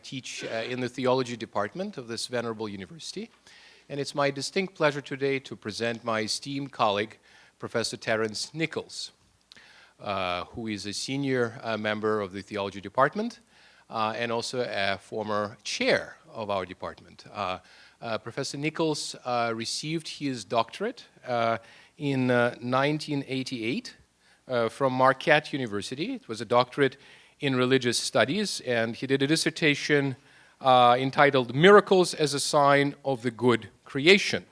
teach in the theology department of this venerable university. And it's my distinct pleasure today to present my esteemed colleague, Professor Terence Nichols, who is a senior member of the theology department and also a former chair of our department. Professor Nichols received his doctorate in 1988 from Marquette University. It was a doctorate in religious studies, and he did a dissertation entitled Miracles as a Sign of the Good Creation.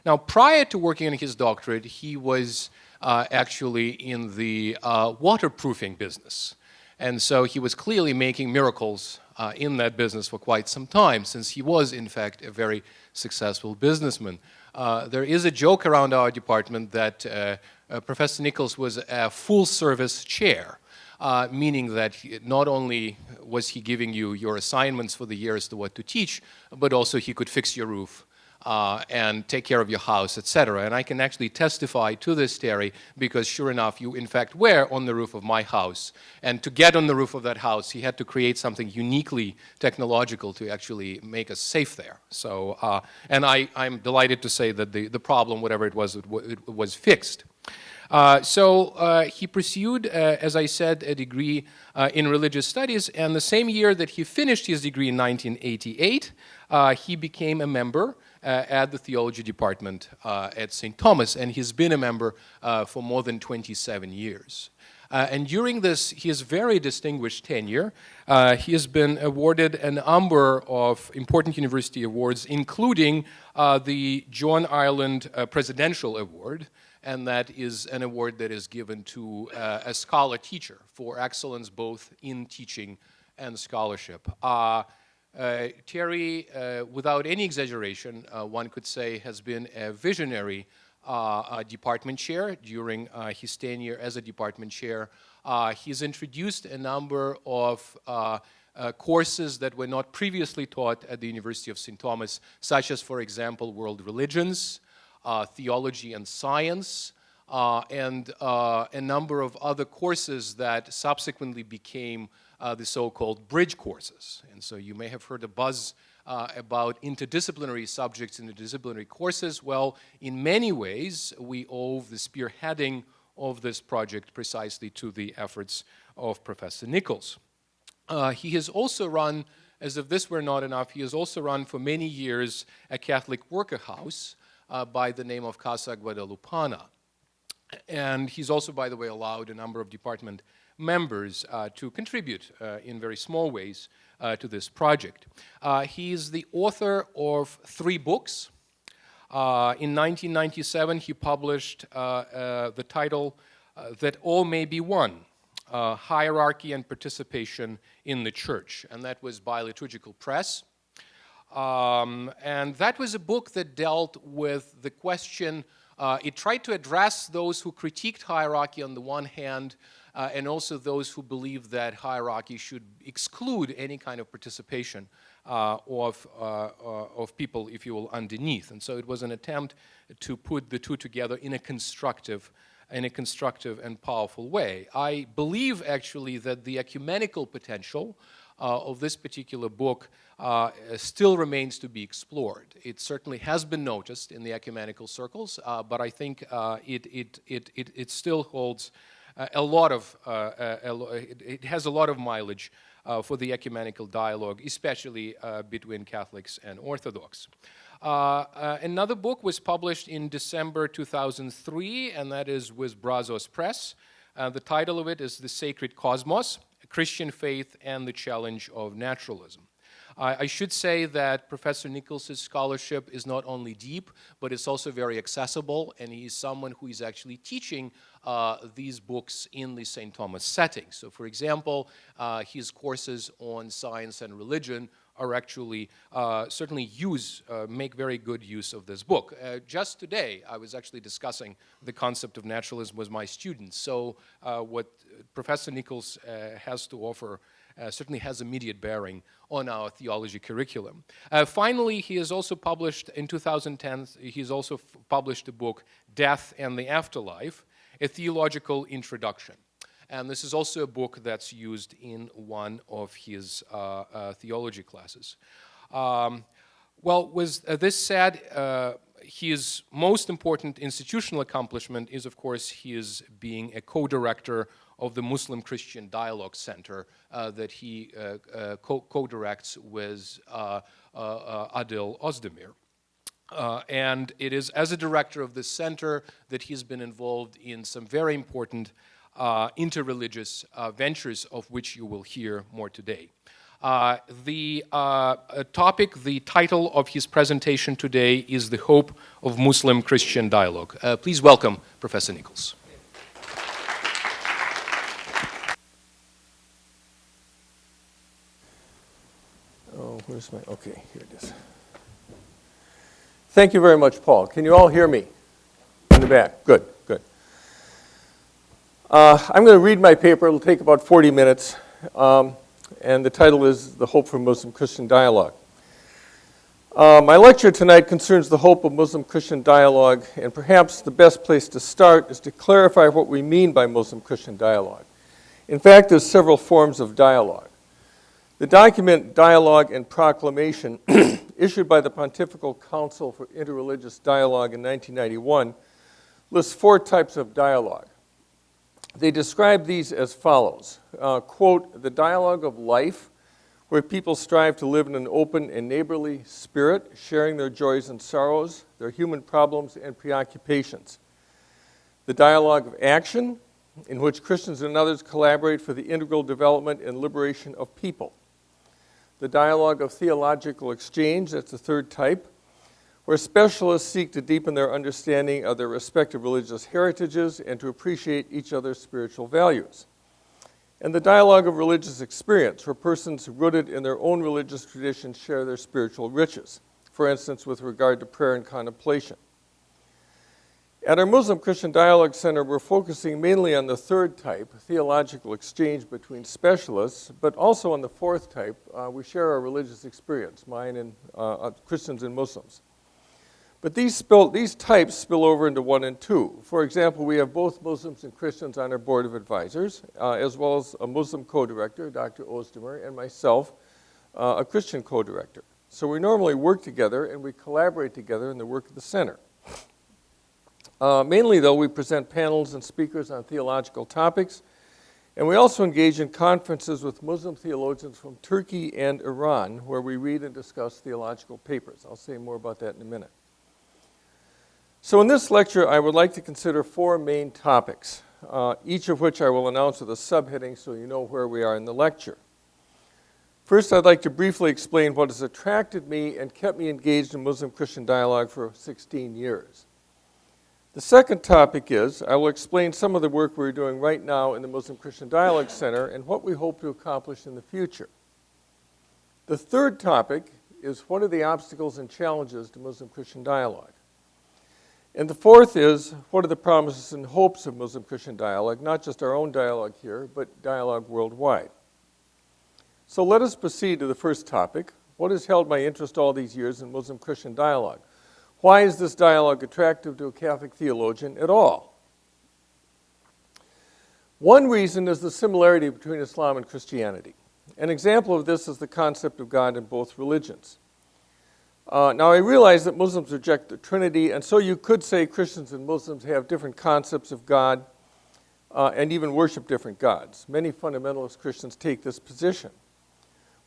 Now, prior to working on his doctorate, he was actually in the waterproofing business. And so he was clearly making miracles in that business for quite some time, since he was, in fact, a very successful businessman. There is a joke around our department that Professor Nichols was a full-service chair, meaning that not only was he giving you your assignments for the year as to what to teach, but also he could fix your roof and take care of your house, etc. And I can actually testify to this, Terry, because sure enough, you in fact were on the roof of my house. And to get on the roof of that house, he had to create something uniquely technological to actually make us safe there. So, and I'm delighted to say that the problem, whatever it was fixed. He pursued, as I said, a degree in religious studies, and the same year that he finished his degree in 1988, he became a member at the theology department at St. Thomas, and he's been a member for more than 27 years. And during his very distinguished tenure, he has been awarded a number of important university awards, including the John Ireland Presidential Award, and that is an award that is given to a scholar teacher for excellence both in teaching and scholarship. Terry, without any exaggeration, one could say has been a visionary department chair during his tenure as a department chair. He's introduced a number of courses that were not previously taught at the University of St. Thomas, such as, for example, world religions, theology and science, and a number of other courses that subsequently became the so-called bridge courses. And so you may have heard a buzz about interdisciplinary subjects in interdisciplinary courses. Well, in many ways, we owe the spearheading of this project precisely to the efforts of Professor Nichols. He has also run, as if this were not enough, he has also run for many years a Catholic worker house by the name of Casa Guadalupana. And he's also, by the way, allowed a number of department members to contribute in very small ways to this project. He is the author of 3 books. In 1997, he published the title That All May Be One, Hierarchy and Participation in the Church, and that was by Liturgical Press. And that was a book that dealt with the question, it tried to address those who critiqued hierarchy on the one hand, and also those who believe that hierarchy should exclude any kind of participation of people, if you will, underneath. And so it was an attempt to put the two together in a constructive and powerful way. I believe, actually, that the ecumenical potential of this particular book still remains to be explored. It certainly has been noticed in the ecumenical circles, but I think it still holds a lot of, it has a lot of mileage for the ecumenical dialogue, especially between Catholics and Orthodox. Another book was published in December 2003, and that is with Brazos Press. The title of it is The Sacred Cosmos, Christian Faith and the Challenge of Naturalism. I should say that Professor Nichols' scholarship is not only deep, but it's also very accessible, and he's someone who is actually teaching these books in the St. Thomas setting. So, for example, his courses on science and religion are actually certainly make very good use of this book. Just today, I was actually discussing the concept of naturalism with my students. So what Professor Nichols has to offer certainly has immediate bearing on our theology curriculum. Finally, he has also published, in 2010, he's also published a book, Death and the Afterlife, a Theological Introduction. And this is also a book that's used in one of his theology classes. Well, with this said, his most important institutional accomplishment is, of course, his being a co-director of the Muslim-Christian Dialogue Center that he co-directs with Adil Ozdemir. And it is as a director of this center that he's been involved in some very important interreligious ventures, of which you will hear more today. The title of his presentation today is The Hope of Muslim-Christian Dialogue. Please welcome Professor Nichols. Oh, where's my, okay, here it is. Thank you very much, Paul. Can you all hear me in the back? Good, good. I'm going to read my paper. It'll take about 40 minutes. And the title is The Hope for Muslim-Christian Dialogue. My lecture tonight concerns the hope of Muslim-Christian dialogue, and perhaps the best place to start is to clarify what we mean by Muslim-Christian dialogue. In fact, there's several forms of dialogue. The document Dialogue and Proclamation, issued by the Pontifical Council for Interreligious Dialogue in 1991, lists 4 types of dialogue. They describe these as follows. Quote, the dialogue of life, where people strive to live in an open and neighborly spirit, sharing their joys and sorrows, their human problems and preoccupations. The dialogue of action, in which Christians and others collaborate for the integral development and liberation of people. The dialogue of theological exchange, that's the 3rd type, where specialists seek to deepen their understanding of their respective religious heritages and to appreciate each other's spiritual values. And the dialogue of religious experience, where persons rooted in their own religious traditions share their spiritual riches, for instance, with regard to prayer and contemplation. At our Muslim-Christian Dialogue Center, we're focusing mainly on the 3rd type, theological exchange between specialists, but also on the 4th type, we share our religious experience, mine and Christians and Muslims. But these types spill over into 1 and 2. For example, we have both Muslims and Christians on our board of advisors, as well as a Muslim co-director, Dr. Ozdemir, and myself, a Christian co-director. So we normally work together and we collaborate together in the work of the center. Mainly, though, we present panels and speakers on theological topics, and we also engage in conferences with Muslim theologians from Turkey and Iran, where we read and discuss theological papers. I'll say more about that in a minute. So in this lecture, I would like to consider 4 main topics, each of which I will announce with a subheading so you know where we are in the lecture. First, I'd like to briefly explain what has attracted me and kept me engaged in Muslim-Christian dialogue for 16 years. The second topic is, I will explain some of the work we're doing right now in the Muslim-Christian Dialogue Center and what we hope to accomplish in the future. The third topic is, what are the obstacles and challenges to Muslim-Christian dialogue? And the fourth is, what are the promises and hopes of Muslim-Christian dialogue, not just our own dialogue here, but dialogue worldwide. So let us proceed to the first topic. What has held my interest all these years in Muslim-Christian dialogue? Why is this dialogue attractive to a Catholic theologian at all? One reason is the similarity between Islam and Christianity. An example of this is the concept of God in both religions. Now, I realize that Muslims reject the Trinity, and so you could say Christians and Muslims have different concepts of God and even worship different gods. Many fundamentalist Christians take this position.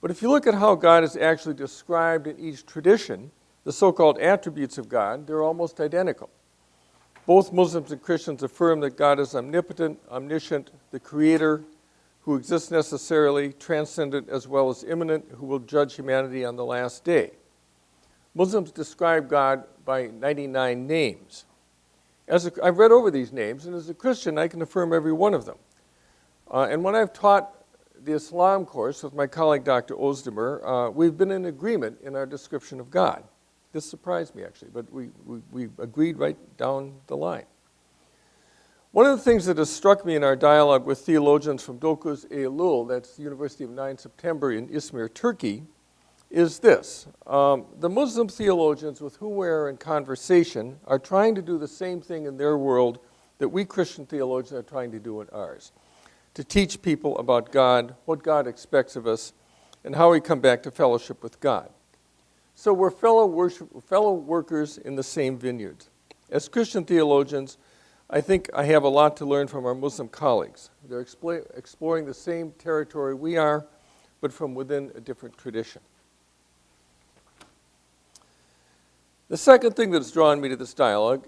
But if you look at how God is actually described in each tradition, the so-called attributes of God, they're almost identical. Both Muslims and Christians affirm that God is omnipotent, omniscient, the creator, who exists necessarily, transcendent as well as immanent, who will judge humanity on the last day. Muslims describe God by 99 names. I've read over these names, and as a Christian, I can affirm every one of them. And when I've taught the Islam course with my colleague, Dr. Ozdemir, we've been in agreement in our description of God. This surprised me, actually, but we agreed right down the line. One of the things that has struck me in our dialogue with theologians from Dokuz Eylül, that's the University of 9 September in Izmir, Turkey, is this. The Muslim theologians with whom we are in conversation are trying to do the same thing in their world that we Christian theologians are trying to do in ours. to teach people about God, what God expects of us, and how we come back to fellowship with God. So we're fellow workers in the same vineyard. As Christian theologians, I think I have a lot to learn from our Muslim colleagues. They're exploring the same territory we are, but from within a different tradition. The second thing that's drawn me to this dialogue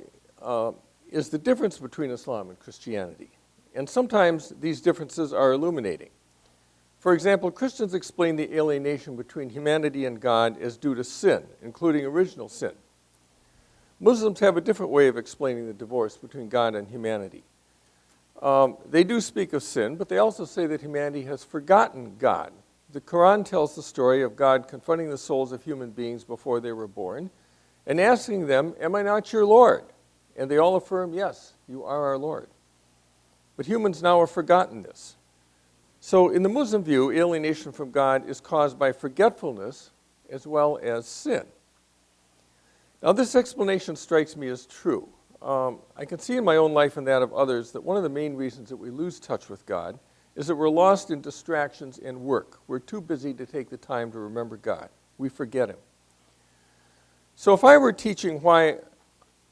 is the difference between Islam and Christianity. And sometimes these differences are illuminating. For example, Christians explain the alienation between humanity and God as due to sin, including original sin. Muslims have a different way of explaining the divorce between God and humanity. They do speak of sin, but they also say that humanity has forgotten God. The Quran tells the story of God confronting the souls of human beings before they were born and asking them, "Am I not your Lord?" And they all affirm, "Yes, you are our Lord." But humans now have forgotten this. So in the Muslim view, alienation from God is caused by forgetfulness as well as sin. Now this explanation strikes me as true. I can see in my own life and that of others that one of the main reasons that we lose touch with God is that we're lost in distractions and work. We're too busy to take the time to remember God. We forget Him. So if I were teaching why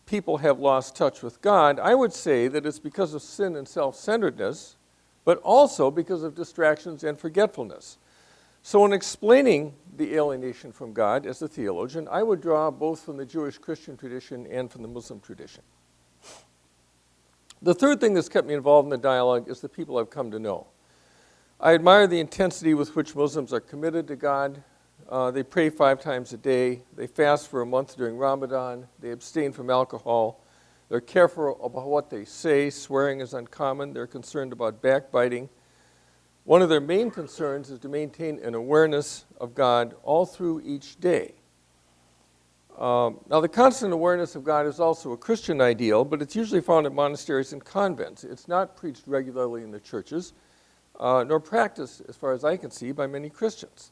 people have lost touch with God, I would say that it's because of sin and self-centeredness, but also because of distractions and forgetfulness. So in explaining the alienation from God as a theologian, I would draw both from the Jewish Christian tradition and from the Muslim tradition. The third thing that's kept me involved in the dialogue is the people I've come to know. I admire the intensity with which Muslims are committed to God. They pray 5 times a day. They fast for a month during Ramadan. They abstain from alcohol. They're careful about what they say. Swearing is uncommon. They're concerned about backbiting. One of their main concerns is to maintain an awareness of God all through each day. Now, the constant awareness of God is also a Christian ideal, but it's usually found in monasteries and convents. It's not preached regularly in the churches, nor practiced, as far as I can see, by many Christians.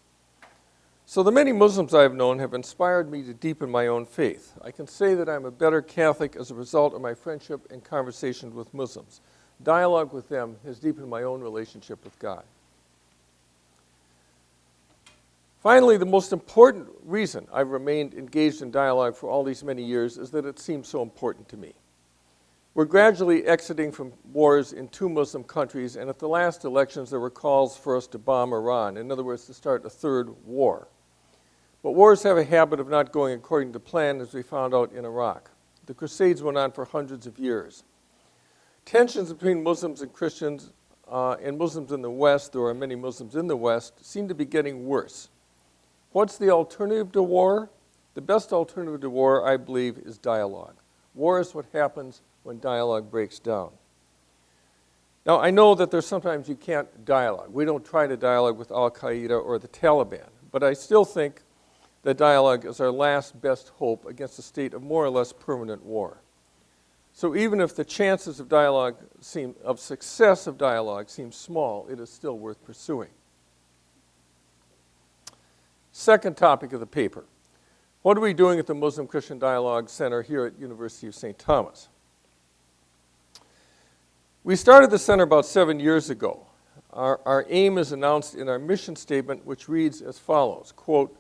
So the many Muslims I've known have inspired me to deepen my own faith. I can say that I'm a better Catholic as a result of my friendship and conversations with Muslims. Dialogue with them has deepened my own relationship with God. Finally, the most important reason I've remained engaged in dialogue for all these many years is that it seems so important to me. We're gradually exiting from wars in 2 Muslim countries, and at the last elections there were calls for us to bomb Iran, in other words, to start a 3rd war. But wars have a habit of not going according to plan, as we found out in Iraq. The Crusades went on for hundreds of years. Tensions between Muslims and Christians and Muslims in the West, there are many Muslims in the West, seem to be getting worse. What's the alternative to war? The best alternative to war, I believe, is dialogue. War is what happens when dialogue breaks down. Now, I know that there's sometimes you can't dialogue. We don't try to dialogue with Al-Qaeda or the Taliban, but I still think that dialogue is our last best hope against a state of more or less permanent war. So even if the chances of success of dialogue seem small, it is still worth pursuing. Second topic of the paper. What are we doing at the Muslim Christian Dialogue Center here at University of St. Thomas? We started the center about 7 years ago. Our aim is announced in our mission statement, which reads as follows, quote,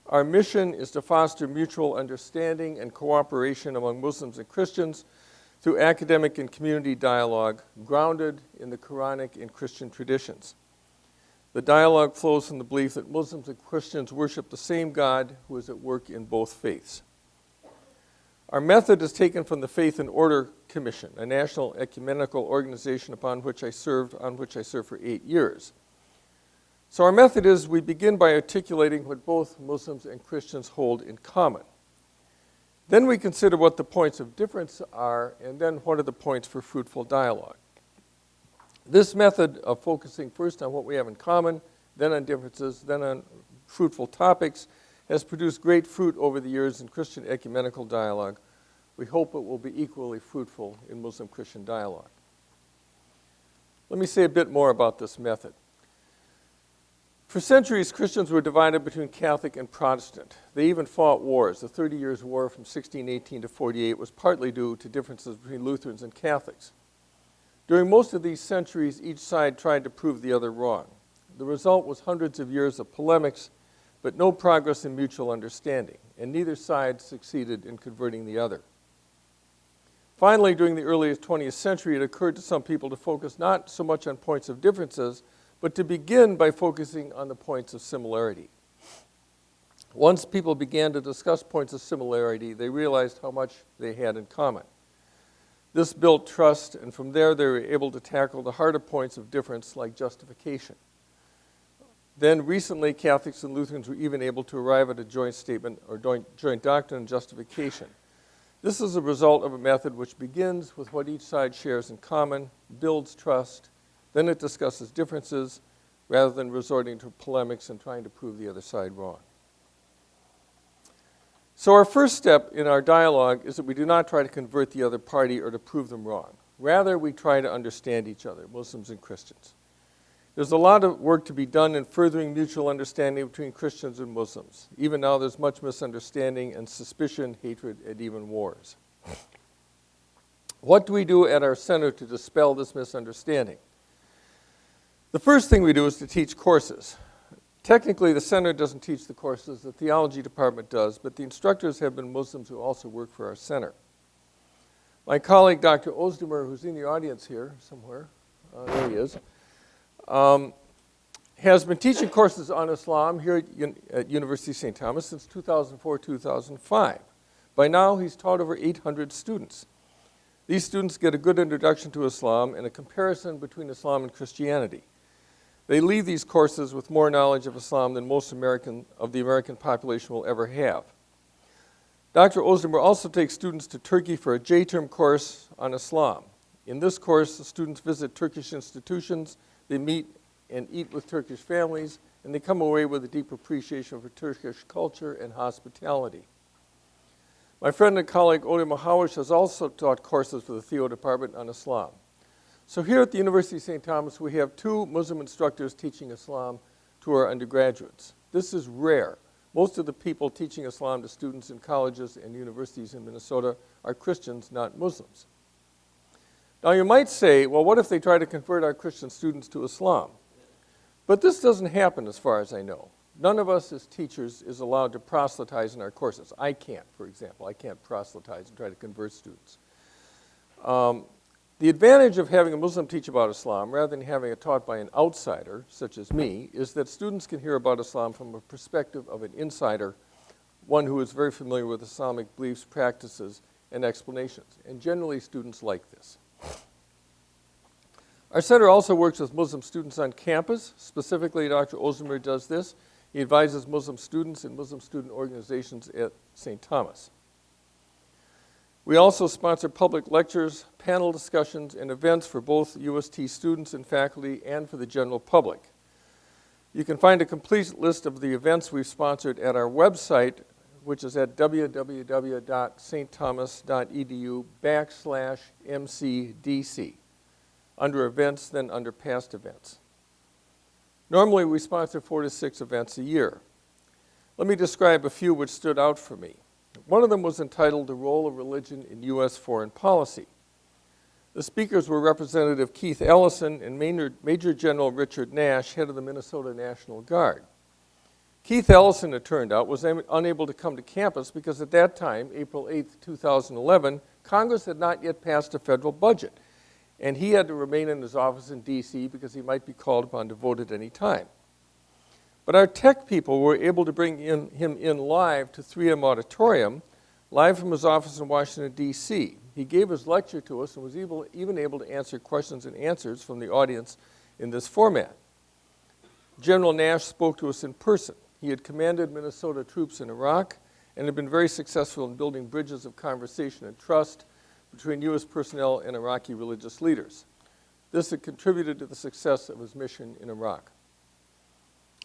"Our mission is to foster mutual understanding and cooperation among Muslims and Christians through academic and community dialogue grounded in the Quranic and Christian traditions. The dialogue flows from the belief that Muslims and Christians worship the same God who is at work in both faiths." Our method is taken from the Faith and Order Commission, a national ecumenical organization on which I served for 8 years. So our method is we begin by articulating what both Muslims and Christians hold in common. Then we consider what the points of difference are, and then what are the points for fruitful dialogue. This method of focusing first on what we have in common, then on differences, then on fruitful topics, has produced great fruit over the years in Christian ecumenical dialogue. We hope it will be equally fruitful in Muslim-Christian dialogue. Let me say a bit more about this method. For centuries, Christians were divided between Catholic and Protestant. They even fought wars. The 30 Years' War from 1618 to 48 was partly due to differences between Lutherans and Catholics. During most of these centuries, each side tried to prove the other wrong. The result was hundreds of years of polemics, but no progress in mutual understanding, and neither side succeeded in converting the other. Finally, during the early 20th century, it occurred to some people to focus not so much on points of differences, but to begin by focusing on the points of similarity. Once people began to discuss points of similarity, they realized how much they had in common. This built trust, and from there they were able to tackle the harder points of difference like justification. Then recently, Catholics and Lutherans were even able to arrive at a joint statement or joint doctrine and justification. This is a result of a method which begins with what each side shares in common, builds trust, then it discusses differences rather than resorting to polemics and trying to prove the other side wrong. So our first step in our dialogue is that we do not try to convert the other party or to prove them wrong. Rather, we try to understand each other, Muslims and Christians. There's a lot of work to be done in furthering mutual understanding between Christians and Muslims. Even now, there's much misunderstanding and suspicion, hatred, and even wars. What do we do at our center to dispel this misunderstanding? The first thing we do is to teach courses. Technically, the center doesn't teach the courses, the theology department does, but the instructors have been Muslims who also work for our center. My colleague, Dr. Ozdemer, who's in the audience here somewhere, there he is, has been teaching courses on Islam here at University of St. Thomas since 2004-2005. By now, he's taught over 800 students. These students get a good introduction to Islam and a comparison between Islam and Christianity. They leave these courses with more knowledge of Islam than most of the American population will ever have. Dr. Ozdemer also takes students to Turkey for a J-term course on Islam. In this course, the students visit Turkish institutions, they meet and eat with Turkish families, and they come away with a deep appreciation for Turkish culture and hospitality. My friend and colleague Odin Mahawish has also taught courses for the Theo department on Islam. So here at the University of St. Thomas, we have 2 Muslim instructors teaching Islam to our undergraduates. This is rare. Most of the people teaching Islam to students in colleges and universities in Minnesota are Christians, not Muslims. Now you might say, well, what if they try to convert our Christian students to Islam? But this doesn't happen as far as I know. None of us as teachers is allowed to proselytize in our courses. I can't, for example. I can't proselytize and try to convert students. The advantage of having a Muslim teach about Islam, rather than having it taught by an outsider, such as me, is that students can hear about Islam from a perspective of an insider, one who is very familiar with Islamic beliefs, practices, and explanations. And generally, students like this. Our center also works with Muslim students on campus. Specifically, Dr. Ozdemer does this. He advises Muslim students and Muslim student organizations at St. Thomas. We also sponsor public lectures, panel discussions, and events for both UST students and faculty and for the general public. You can find a complete list of the events we've sponsored at our website, which is at www.stthomas.edu/MCDC. Under events, then under past events. Normally, we sponsor 4 to 6 events a year. Let me describe a few which stood out for me. One of them was entitled The Role of Religion in U.S. Foreign Policy. The speakers were Representative Keith Ellison and Major General Richard Nash, head of the Minnesota National Guard. Keith Ellison, it turned out, was unable to come to campus because at that time, April 8, 2011, Congress had not yet passed a federal budget, and he had to remain in his office in D.C. because he might be called upon to vote at any time. But our tech people were able to bring him in live to 3M Auditorium, live from his office in Washington, D.C. He gave his lecture to us and was even able to answer questions and answers from the audience in this format. General Nash spoke to us in person. He had commanded Minnesota troops in Iraq and had been very successful in building bridges of conversation and trust between U.S. personnel and Iraqi religious leaders. This had contributed to the success of his mission in Iraq.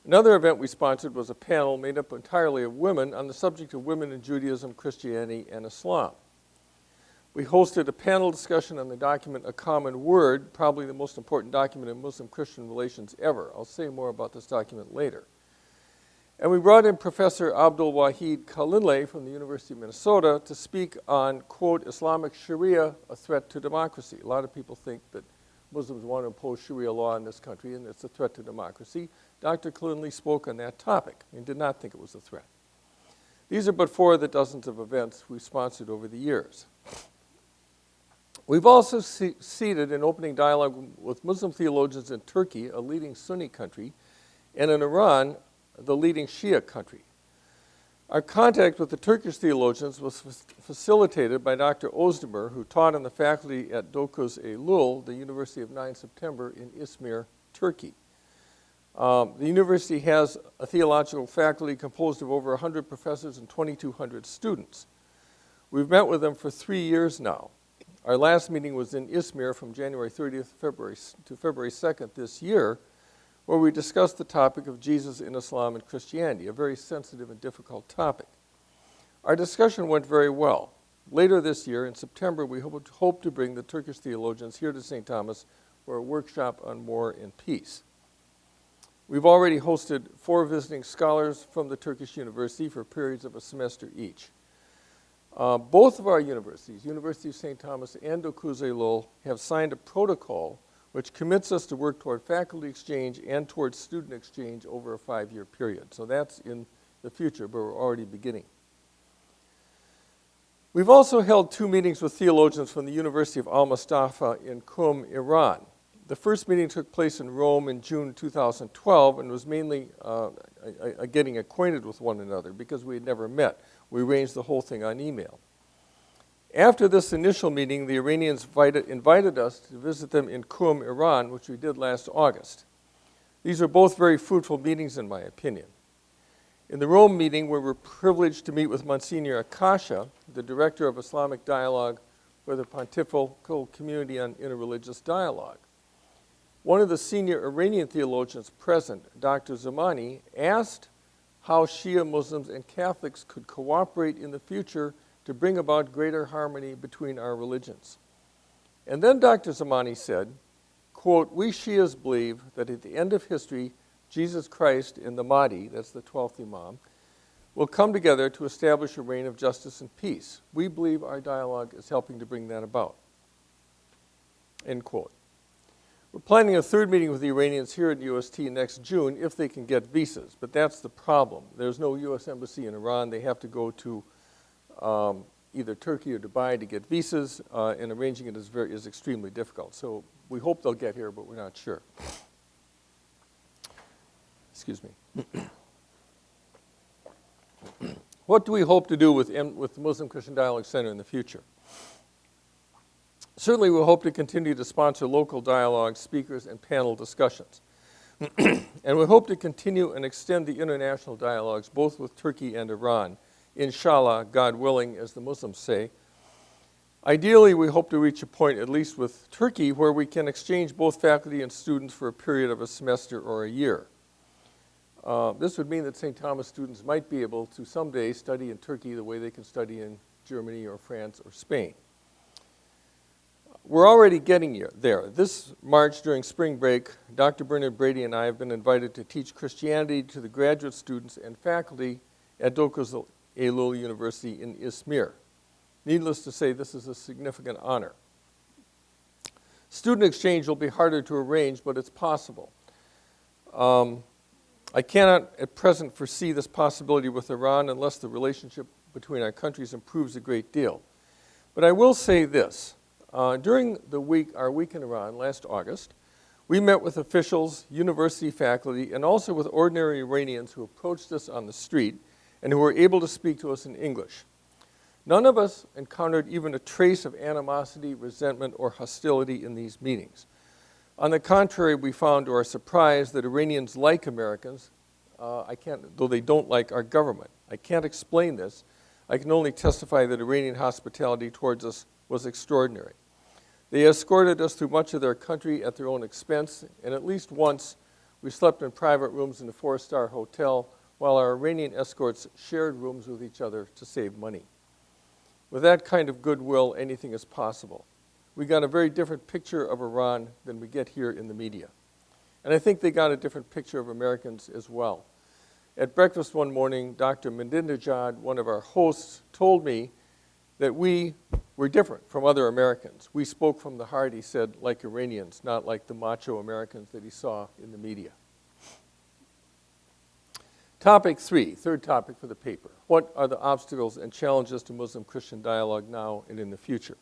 Another event we sponsored was a panel made up entirely of women on the subject of women in Judaism, Christianity, and Islam. We hosted a panel discussion on the document A Common Word, probably the most important document in Muslim-Christian relations ever. I'll say more about this document later. And we brought in Professor Abdul Wahid Khalileh from the University of Minnesota to speak on, quote, Islamic Sharia, a threat to democracy. A lot of people think that Muslims want to impose Sharia law in this country, and it's a threat to democracy. Dr. Clinley spoke on that topic and did not think it was a threat. These are but 4 of the dozens of events we've sponsored over the years. We've also seated an opening dialogue with Muslim theologians in Turkey, a leading Sunni country, and in Iran, the leading Shia country. Our contact with the Turkish theologians was facilitated by Dr. Özdemir, who taught on the faculty at Dokuz Eylül, the University of 9 September in Izmir, Turkey. The university has a theological faculty composed of over 100 professors and 2,200 students. We've met with them for 3 years now. Our last meeting was in Izmir from January 30th to February 2nd this year, where we discussed the topic of Jesus in Islam and Christianity, a very sensitive and difficult topic. Our discussion went very well. Later this year, in September, we hope to bring the Turkish theologians here to St. Thomas for a workshop on war and peace. We've already hosted 4 visiting scholars from the Turkish university for periods of a semester each. Both of our universities, University of St. Thomas and Dokuz Eylül, have signed a protocol which commits us to work toward faculty exchange and toward student exchange over a 5-year period. So that's in the future, but we're already beginning. We've also held 2 meetings with theologians from the University of Al-Mustafa in Qum, Iran. The first meeting took place in Rome in June 2012 and was mainly getting acquainted with one another because we had never met. We arranged the whole thing on email. After this initial meeting, the Iranians invited us to visit them in Qum, Iran, which we did last August. These are both very fruitful meetings, in my opinion. In the Rome meeting, we were privileged to meet with Monsignor Akasha, the director of Islamic Dialogue for the Pontifical Community on Interreligious Dialogue. One of the senior Iranian theologians present, Dr. Zamani, asked how Shia Muslims and Catholics could cooperate in the future to bring about greater harmony between our religions. And then Dr. Zamani said, quote, "We Shias believe that at the end of history, Jesus Christ and the Mahdi," that's the 12th Imam, "will come together to establish a reign of justice and peace. We believe our dialogue is helping to bring that about." End quote. We're planning a 3rd meeting with the Iranians here at UST next June if they can get visas, but that's the problem. There's no U.S. embassy in Iran. They have to go to either Turkey or Dubai to get visas, and arranging it is extremely difficult. So we hope they'll get here, but we're not sure. Excuse me. What do we hope to do with the Muslim Christian Dialogue Center in the future? Certainly, we hope to continue to sponsor local dialogues, speakers, and panel discussions. And we hope to continue and extend the international dialogues, both with Turkey and Iran, inshallah, God willing, as the Muslims say. Ideally, we hope to reach a point, at least with Turkey, where we can exchange both faculty and students for a period of a semester or a year. This would mean that St. Thomas students might be able to someday study in Turkey the way they can study in Germany or France or Spain. We're already getting there. This March during spring break, Dr. Bernard Brady and I have been invited to teach Christianity to the graduate students and faculty at Dokuz Eylül University in Izmir. Needless to say, this is a significant honor. Student exchange will be harder to arrange, but it's possible. I cannot at present foresee this possibility with Iran unless the relationship between our countries improves a great deal. But I will say this. During our week in Iran last August, we met with officials, university faculty, and also with ordinary Iranians who approached us on the street and who were able to speak to us in English. None of us encountered even a trace of animosity, resentment, or hostility in these meetings. On the contrary, we found to our surprise that Iranians like Americans, though they don't like our government. I can't explain this. I can only testify that Iranian hospitality towards us was extraordinary. They escorted us through much of their country at their own expense, and at least once we slept in private rooms in a 4-star hotel while our Iranian escorts shared rooms with each other to save money. With that kind of goodwill, anything is possible. We got a very different picture of Iran than we get here in the media. And I think they got a different picture of Americans as well. At breakfast one morning, Dr. Mendinejad, one of our hosts, told me that we We're different from other Americans. We spoke from the heart, he said, like Iranians, not like the macho Americans that he saw in the media. Topic 3, third topic for the paper. What are the obstacles and challenges to Muslim-Christian dialogue now and in the future?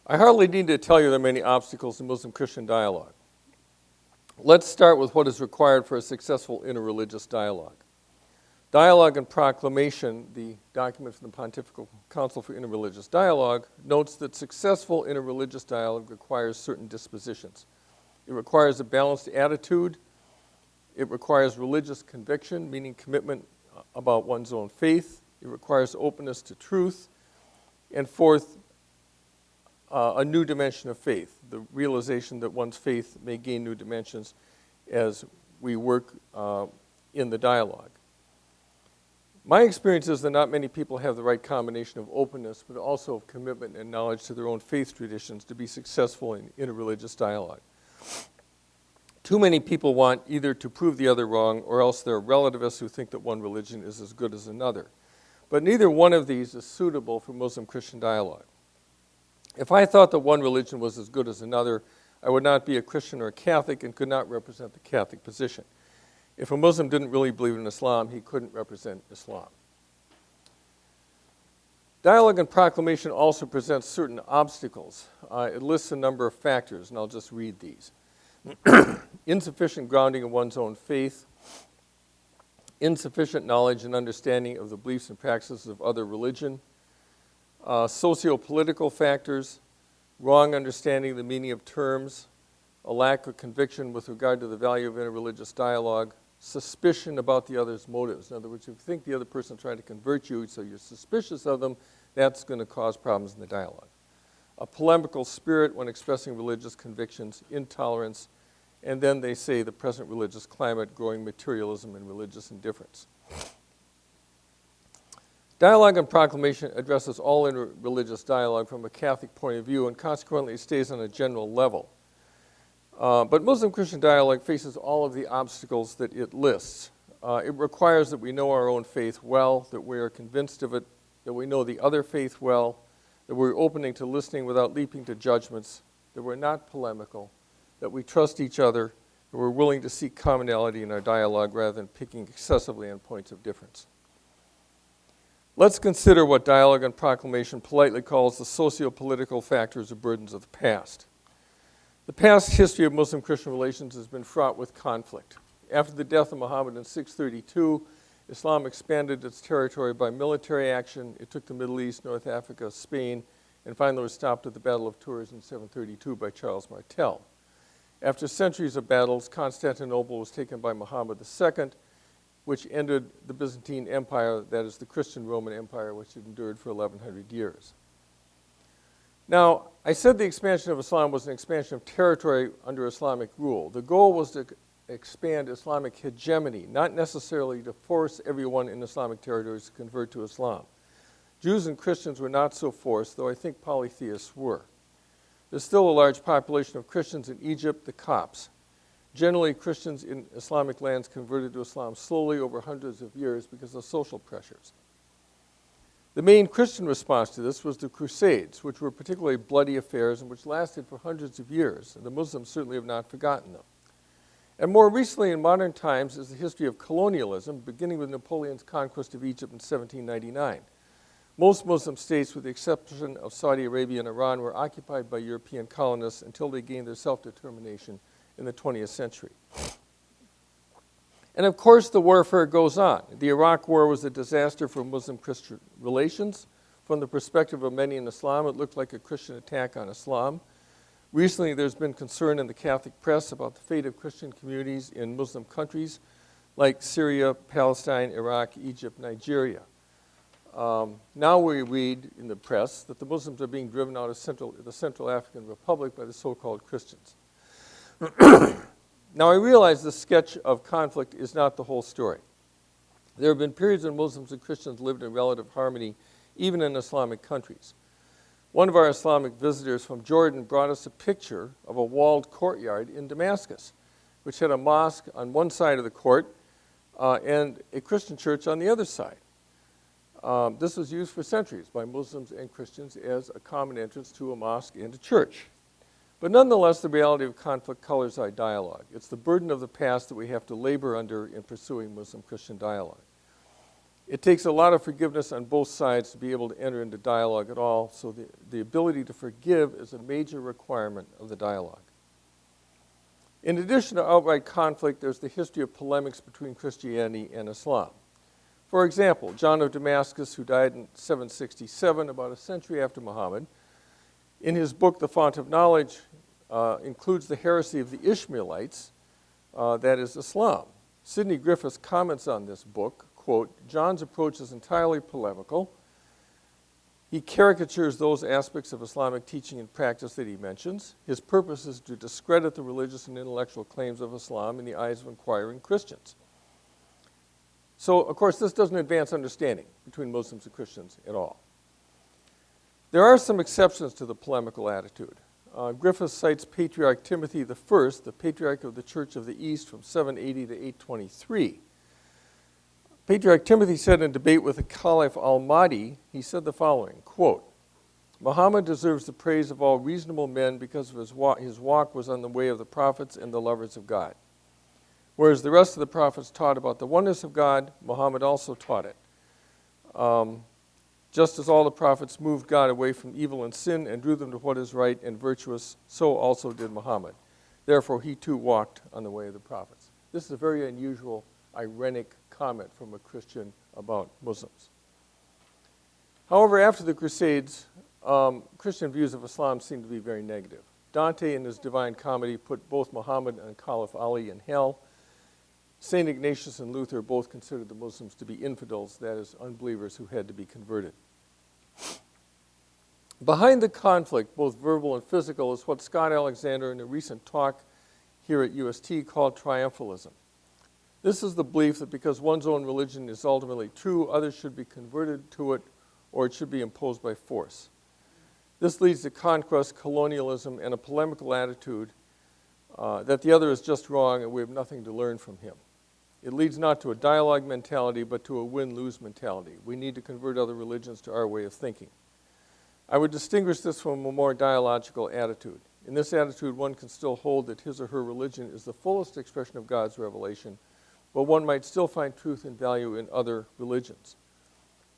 I hardly need to tell you there are many obstacles to Muslim-Christian dialogue. Let's start with what is required for a successful interreligious dialogue. Dialogue and Proclamation, the document from the Pontifical Council for Interreligious Dialogue, notes that successful interreligious dialogue requires certain dispositions. It requires a balanced attitude. It requires religious conviction, meaning commitment about one's own faith. It requires openness to truth. And fourth, a new dimension of faith, the realization that one's faith may gain new dimensions as we work in the dialogue. My experience is that not many people have the right combination of openness, but also of commitment and knowledge to their own faith traditions to be successful in interreligious dialogue. Too many people want either to prove the other wrong, or else they're relativists who think that one religion is as good as another. But neither one of these is suitable for Muslim-Christian dialogue. If I thought that one religion was as good as another, I would not be a Christian or a Catholic and could not represent the Catholic position. If a Muslim didn't really believe in Islam, he couldn't represent Islam. Dialogue and Proclamation also presents certain obstacles. It lists a number of factors, and I'll just read these. Insufficient grounding of one's own faith, insufficient knowledge and understanding of the beliefs and practices of other religion, socio-political factors, wrong understanding of the meaning of terms, a lack of conviction with regard to the value of interreligious dialogue, suspicion about the other's motives. In other words, if you think the other person is trying to convert you, so you're suspicious of them, that's going to cause problems in the dialogue. A polemical spirit when expressing religious convictions, intolerance, and then they say the present religious climate, growing materialism and religious indifference. Dialogue and Proclamation addresses all interreligious dialogue from a Catholic point of view, and consequently it stays on a general level. But Muslim-Christian dialogue faces all of the obstacles that it lists. It requires that we know our own faith well, that we are convinced of it, that we know the other faith well, that we're opening to listening without leaping to judgments, that we're not polemical, that we trust each other, and we're willing to seek commonality in our dialogue rather than picking excessively on points of difference. Let's consider what Dialogue and Proclamation politely calls the socio-political factors or burdens of the past. The past history of Muslim-Christian relations has been fraught with conflict. After the death of Muhammad in 632, Islam expanded its territory by military action. It took the Middle East, North Africa, Spain, and finally was stopped at the Battle of Tours in 732 by Charles Martel. After centuries of battles, Constantinople was taken by Muhammad II, which ended the Byzantine Empire, that is the Christian Roman Empire, which had endured for 1,100 years. Now, I said the expansion of Islam was an expansion of territory under Islamic rule. The goal was to expand Islamic hegemony, not necessarily to force everyone in Islamic territories to convert to Islam. Jews and Christians were not so forced, though I think polytheists were. There's still a large population of Christians in Egypt, the Copts. Generally, Christians in Islamic lands converted to Islam slowly over hundreds of years because of social pressures. The main Christian response to this was the Crusades, which were particularly bloody affairs and which lasted for hundreds of years, and the Muslims certainly have not forgotten them. And more recently, in modern times, is the history of colonialism, beginning with Napoleon's conquest of Egypt in 1799. Most Muslim states, with the exception of Saudi Arabia and Iran, were occupied by European colonists until they gained their self-determination in the 20th century. And of course, the warfare goes on. The Iraq War was a disaster for Muslim-Christian relations. From the perspective of many in Islam, it looked like a Christian attack on Islam. Recently, there's been concern in the Catholic press about the fate of Christian communities in Muslim countries like Syria, Palestine, Iraq, Egypt, Nigeria. Now we read in the press that the Muslims are being driven out of the Central African Republic by the so-called Christians. Now, I realize this sketch of conflict is not the whole story. There have been periods when Muslims and Christians lived in relative harmony, even in Islamic countries. One of our Islamic visitors from Jordan brought us a picture of a walled courtyard in Damascus, which had a mosque on one side of the court and a Christian church on the other side. This was used for centuries by Muslims and Christians as a common entrance to a mosque and a church. But nonetheless, the reality of conflict colors our dialogue. It's the burden of the past that we have to labor under in pursuing Muslim-Christian dialogue. It takes a lot of forgiveness on both sides to be able to enter into dialogue at all, so the ability to forgive is a major requirement of the dialogue. In addition to outright conflict, there's the history of polemics between Christianity and Islam. For example, John of Damascus, who died in 767, about a century after Muhammad, in his book, The Font of Knowledge, includes the heresy of the Ishmaelites, that is Islam. Sidney Griffiths comments on this book, quote, John's approach is entirely polemical. He caricatures those aspects of Islamic teaching and practice that he mentions. His purpose is to discredit the religious and intellectual claims of Islam in the eyes of inquiring Christians. So, of course, this doesn't advance understanding between Muslims and Christians at all. There are some exceptions to the polemical attitude. Griffith cites Patriarch Timothy I, the Patriarch of the Church of the East from 780 to 823. Patriarch Timothy said in debate with the Caliph al-Mahdi, he said the following, quote, Muhammad deserves the praise of all reasonable men because of his walk was on the way of the prophets and the lovers of God. Whereas the rest of the prophets taught about the oneness of God, Muhammad also taught it. Just as all the prophets moved God away from evil and sin and drew them to what is right and virtuous, so also did Muhammad. Therefore, he too walked on the way of the prophets. This is a very unusual, ironic comment from a Christian about Muslims. However, after the Crusades, Christian views of Islam seemed to be very negative. Dante, in his Divine Comedy, put both Muhammad and Caliph Ali in hell. St. Ignatius and Luther both considered the Muslims to be infidels, that is, unbelievers who had to be converted. Behind the conflict, both verbal and physical, is what Scott Alexander in a recent talk here at UST called triumphalism. This is the belief that because one's own religion is ultimately true, others should be converted to it or it should be imposed by force. This leads to conquest, colonialism, and a polemical attitude that the other is just wrong and we have nothing to learn from him. It leads not to a dialogue mentality, but to a win-lose mentality. We need to convert other religions to our way of thinking. I would distinguish this from a more dialogical attitude. In this attitude, one can still hold that his or her religion is the fullest expression of God's revelation, but one might still find truth and value in other religions.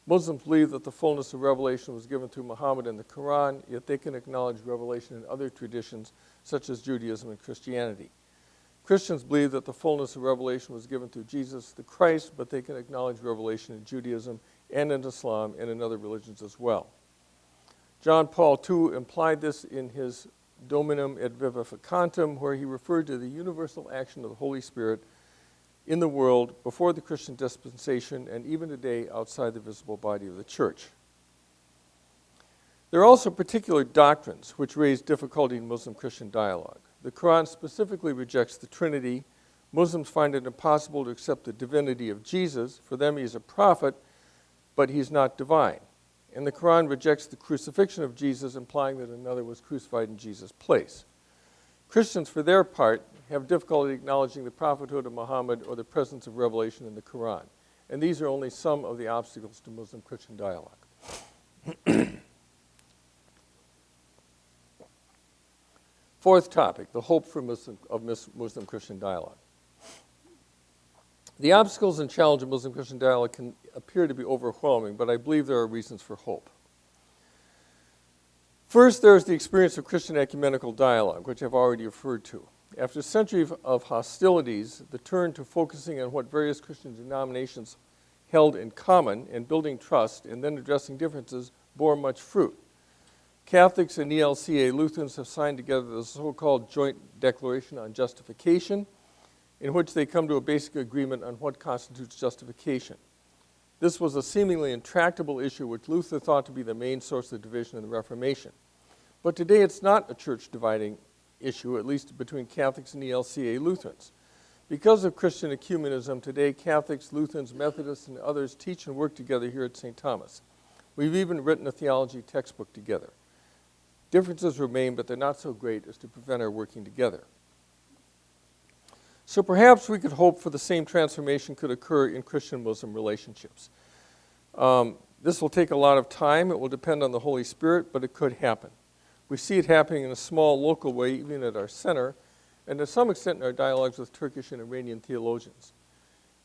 Muslims believe that the fullness of revelation was given through Muhammad and the Quran, yet they can acknowledge revelation in other traditions, such as Judaism and Christianity. Christians believe that the fullness of revelation was given through Jesus the Christ, but they can acknowledge revelation in Judaism and in Islam and in other religions as well. John Paul II implied this in his Dominum et Vivificantem, where he referred to the universal action of the Holy Spirit in the world before the Christian dispensation and even today outside the visible body of the church. There are also particular doctrines which raise difficulty in Muslim-Christian dialogue. The Quran specifically rejects the Trinity. Muslims find it impossible to accept the divinity of Jesus. For them, he is a prophet, but he's not divine. And the Quran rejects the crucifixion of Jesus, implying that another was crucified in Jesus' place. Christians, for their part, have difficulty acknowledging the prophethood of Muhammad or the presence of revelation in the Quran. And these are only some of the obstacles to Muslim-Christian dialogue. Fourth topic, the hope for Muslim-Christian dialogue. The obstacles and challenge of Muslim-Christian dialogue can appear to be overwhelming, but I believe there are reasons for hope. First, there is the experience of Christian ecumenical dialogue, which I've already referred to. After a century of hostilities, the turn to focusing on what various Christian denominations held in common and building trust and then addressing differences bore much fruit. Catholics and ELCA Lutherans have signed together the so-called Joint Declaration on Justification, in which they come to a basic agreement on what constitutes justification. This was a seemingly intractable issue which Luther thought to be the main source of division in the Reformation. But today it's not a church-dividing issue, at least between Catholics and ELCA Lutherans. Because of Christian ecumenism, today Catholics, Lutherans, Methodists, and others teach and work together here at St. Thomas. We've even written a theology textbook together. Differences remain, but they're not so great as to prevent our working together. So perhaps we could hope for the same transformation could occur in Christian-Muslim relationships. This will take a lot of time. It will depend on the Holy Spirit, but it could happen. We see it happening in a small local way, even at our center, and to some extent in our dialogues with Turkish and Iranian theologians.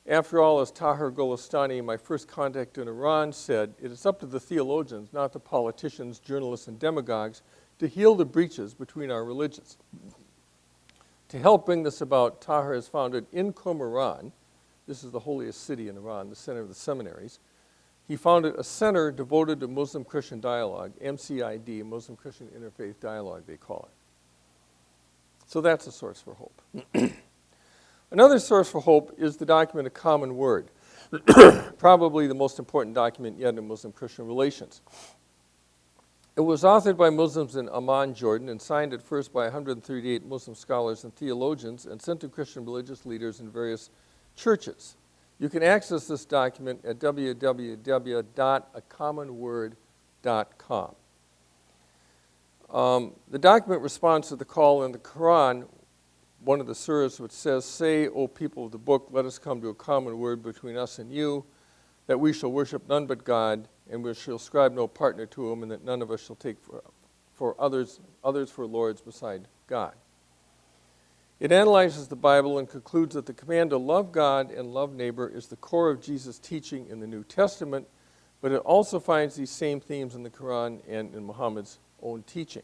After all, as Tahir Golestani, my first contact in Iran, said, it is up to the theologians, not the politicians, journalists, and demagogues, to heal the breaches between our religions. To help bring this about, Tahir has founded in Qom, this is the holiest city in Iran, the center of the seminaries. He founded a center devoted to Muslim-Christian dialogue, MCID, Muslim-Christian Interfaith Dialogue, they call it. So that's a source for hope. Another source for hope is the document A Common Word, probably the most important document yet in Muslim-Christian relations. It was authored by Muslims in Amman, Jordan, and signed at first by 138 Muslim scholars and theologians and sent to Christian religious leaders in various churches. You can access this document at www.acommonword.com. The document responds to the call in the Quran, one of the surahs, which says, "Say, O people of the book, let us come to a common word between us and you, that we shall worship none but God, and we shall ascribe no partner to him, and that none of us shall take for others for lords beside God." It analyzes the Bible and concludes that the command to love God and love neighbor is the core of Jesus' teaching in the New Testament, but it also finds these same themes in the Quran and in Muhammad's own teaching.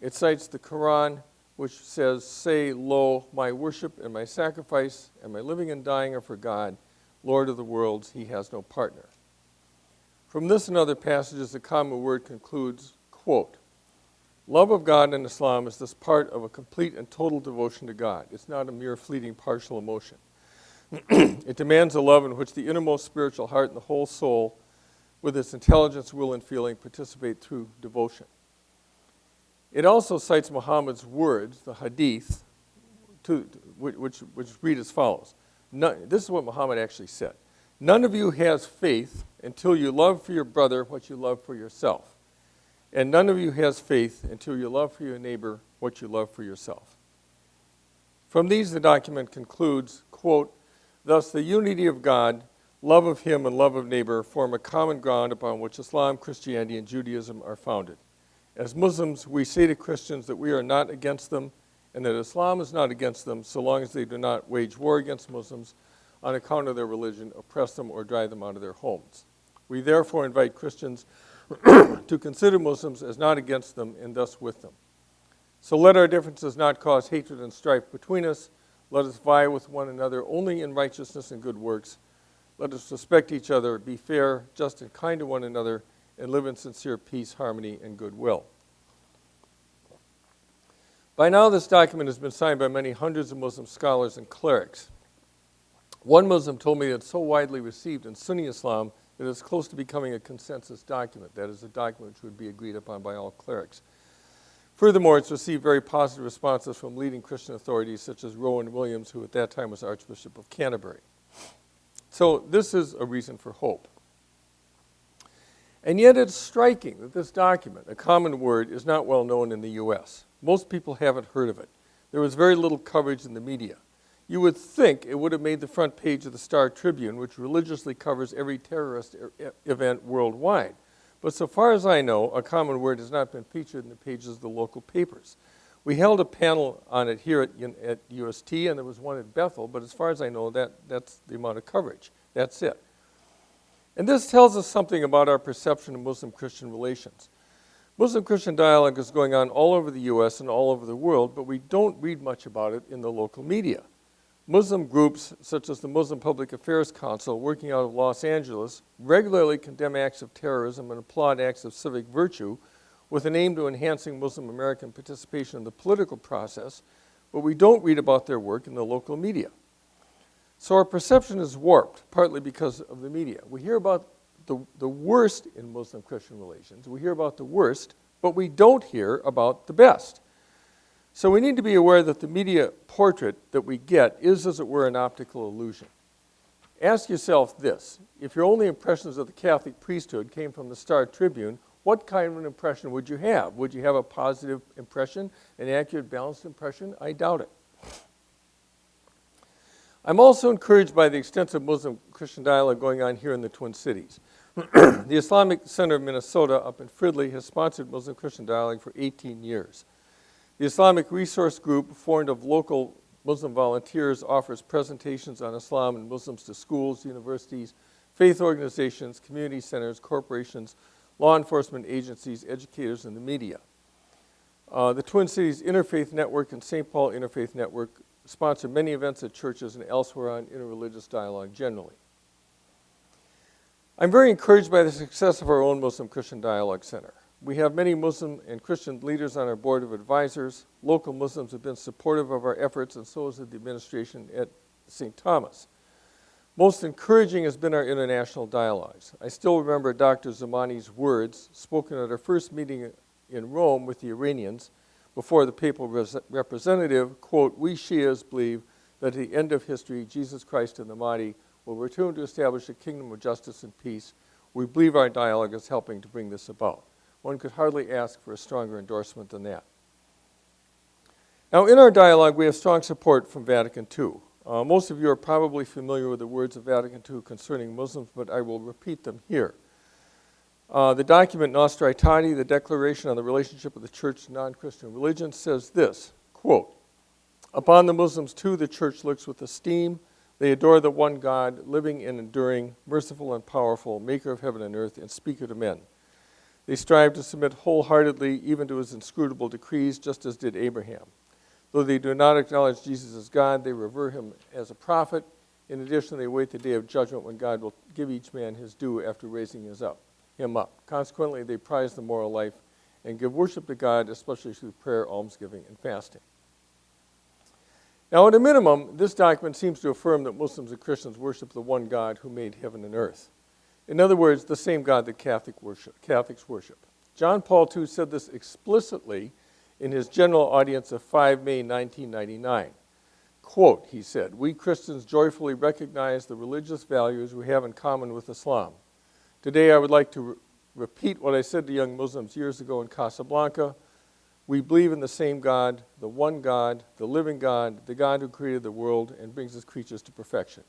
It cites the Quran, which says, "Say, lo, my worship and my sacrifice and my living and dying are for God, Lord of the worlds, he has no partner." From this and other passages, the Common Word concludes, quote, "Love of God in Islam is this part of a complete and total devotion to God. It's not a mere fleeting partial emotion. It demands a love in which the innermost spiritual heart and the whole soul, with its intelligence, will, and feeling, participate through devotion." It also cites Muhammad's words, the hadith, which read as follows. This is what Muhammad actually said. "None of you has faith until you love for your brother what you love for yourself. And none of you has faith until you love for your neighbor what you love for yourself." From these, the document concludes, quote, "Thus the unity of God, love of him, and love of neighbor form a common ground upon which Islam, Christianity, and Judaism are founded. As Muslims, we say to Christians that we are not against them and that Islam is not against them so long as they do not wage war against Muslims on account of their religion, oppress them, or drive them out of their homes. We therefore invite Christians to consider Muslims as not against them and thus with them. So let our differences not cause hatred and strife between us. Let us vie with one another only in righteousness and good works. Let us respect each other, be fair, just, and kind to one another, and live in sincere peace, harmony, and goodwill." By now, this document has been signed by many hundreds of Muslim scholars and clerics. One Muslim told me it's so widely received in Sunni Islam that it's close to becoming a consensus document. That is, a document which would be agreed upon by all clerics. Furthermore, it's received very positive responses from leading Christian authorities such as Rowan Williams, who at that time was Archbishop of Canterbury. So this is a reason for hope. And yet it's striking that this document, A Common Word, is not well known in the U.S. Most people haven't heard of it. There was very little coverage in the media. You would think it would have made the front page of the Star Tribune, which religiously covers every terrorist event worldwide. But so far as I know, A Common Word has not been featured in the pages of the local papers. We held a panel on it here at UST, and there was one at Bethel, but as far as I know, that's the amount of coverage. That's it. And this tells us something about our perception of Muslim-Christian relations. Muslim-Christian dialogue is going on all over the U.S. and all over the world, but we don't read much about it in the local media. Muslim groups, such as the Muslim Public Affairs Council, working out of Los Angeles, regularly condemn acts of terrorism and applaud acts of civic virtue with an aim to enhancing Muslim American participation in the political process, but we don't read about their work in the local media. So our perception is warped, partly because of the media. We hear about the worst in Muslim-Christian relations. We hear about the worst, but we don't hear about the best. So we need to be aware that the media portrait that we get is, as it were, an optical illusion. Ask yourself this: if your only impressions of the Catholic priesthood came from the Star Tribune, what kind of an impression would you have? Would you have a positive impression, an accurate, balanced impression? I doubt it. I'm also encouraged by the extensive Muslim-Christian dialogue going on here in the Twin Cities. The Islamic Center of Minnesota up in Fridley has sponsored Muslim-Christian dialogue for 18 years. The Islamic Resource Group, formed of local Muslim volunteers, offers presentations on Islam and Muslims to schools, universities, faith organizations, community centers, corporations, law enforcement agencies, educators, and the media. The Twin Cities Interfaith Network and St. Paul Interfaith Network sponsor many events at churches and elsewhere on interreligious dialogue generally. I'm very encouraged by the success of our own Muslim-Christian Dialogue Center. We have many Muslim and Christian leaders on our board of advisors. Local Muslims have been supportive of our efforts, and so has the administration at St. Thomas. Most encouraging has been our international dialogues. I still remember Dr. Zamani's words spoken at our first meeting in Rome with the Iranians before the papal representative, quote, "We Shias believe that at the end of history, Jesus Christ and the Mahdi will return to establish a kingdom of justice and peace. We believe our dialogue is helping to bring this about." One could hardly ask for a stronger endorsement than that. Now, in our dialogue, we have strong support from Vatican II. Most of you are probably familiar with the words of Vatican II concerning Muslims, but I will repeat them here. The document Nostra Aetate, the Declaration on the Relationship of the Church to Non-Christian Religions, says this, quote, "Upon the Muslims, too, the Church looks with esteem. They adore the one God, living and enduring, merciful and powerful, maker of heaven and earth, and speaker to men. They strive to submit wholeheartedly even to his inscrutable decrees, just as did Abraham. Though they do not acknowledge Jesus as God, they revere him as a prophet. In addition, they await the day of judgment when God will give each man his due after raising him up. Consequently, they prize the moral life and give worship to God, especially through prayer, almsgiving, and fasting." Now, at a minimum, this document seems to affirm that Muslims and Christians worship the one God who made heaven and earth. In other words, the same God that Catholics worship. John Paul II said this explicitly in his general audience of 5 May 1999. Quote, he said, "We Christians joyfully recognize the religious values we have in common with Islam. Today I would like to repeat what I said to young Muslims years ago in Casablanca. We believe in the same God, the one God, the living God, the God who created the world and brings his creatures to perfection.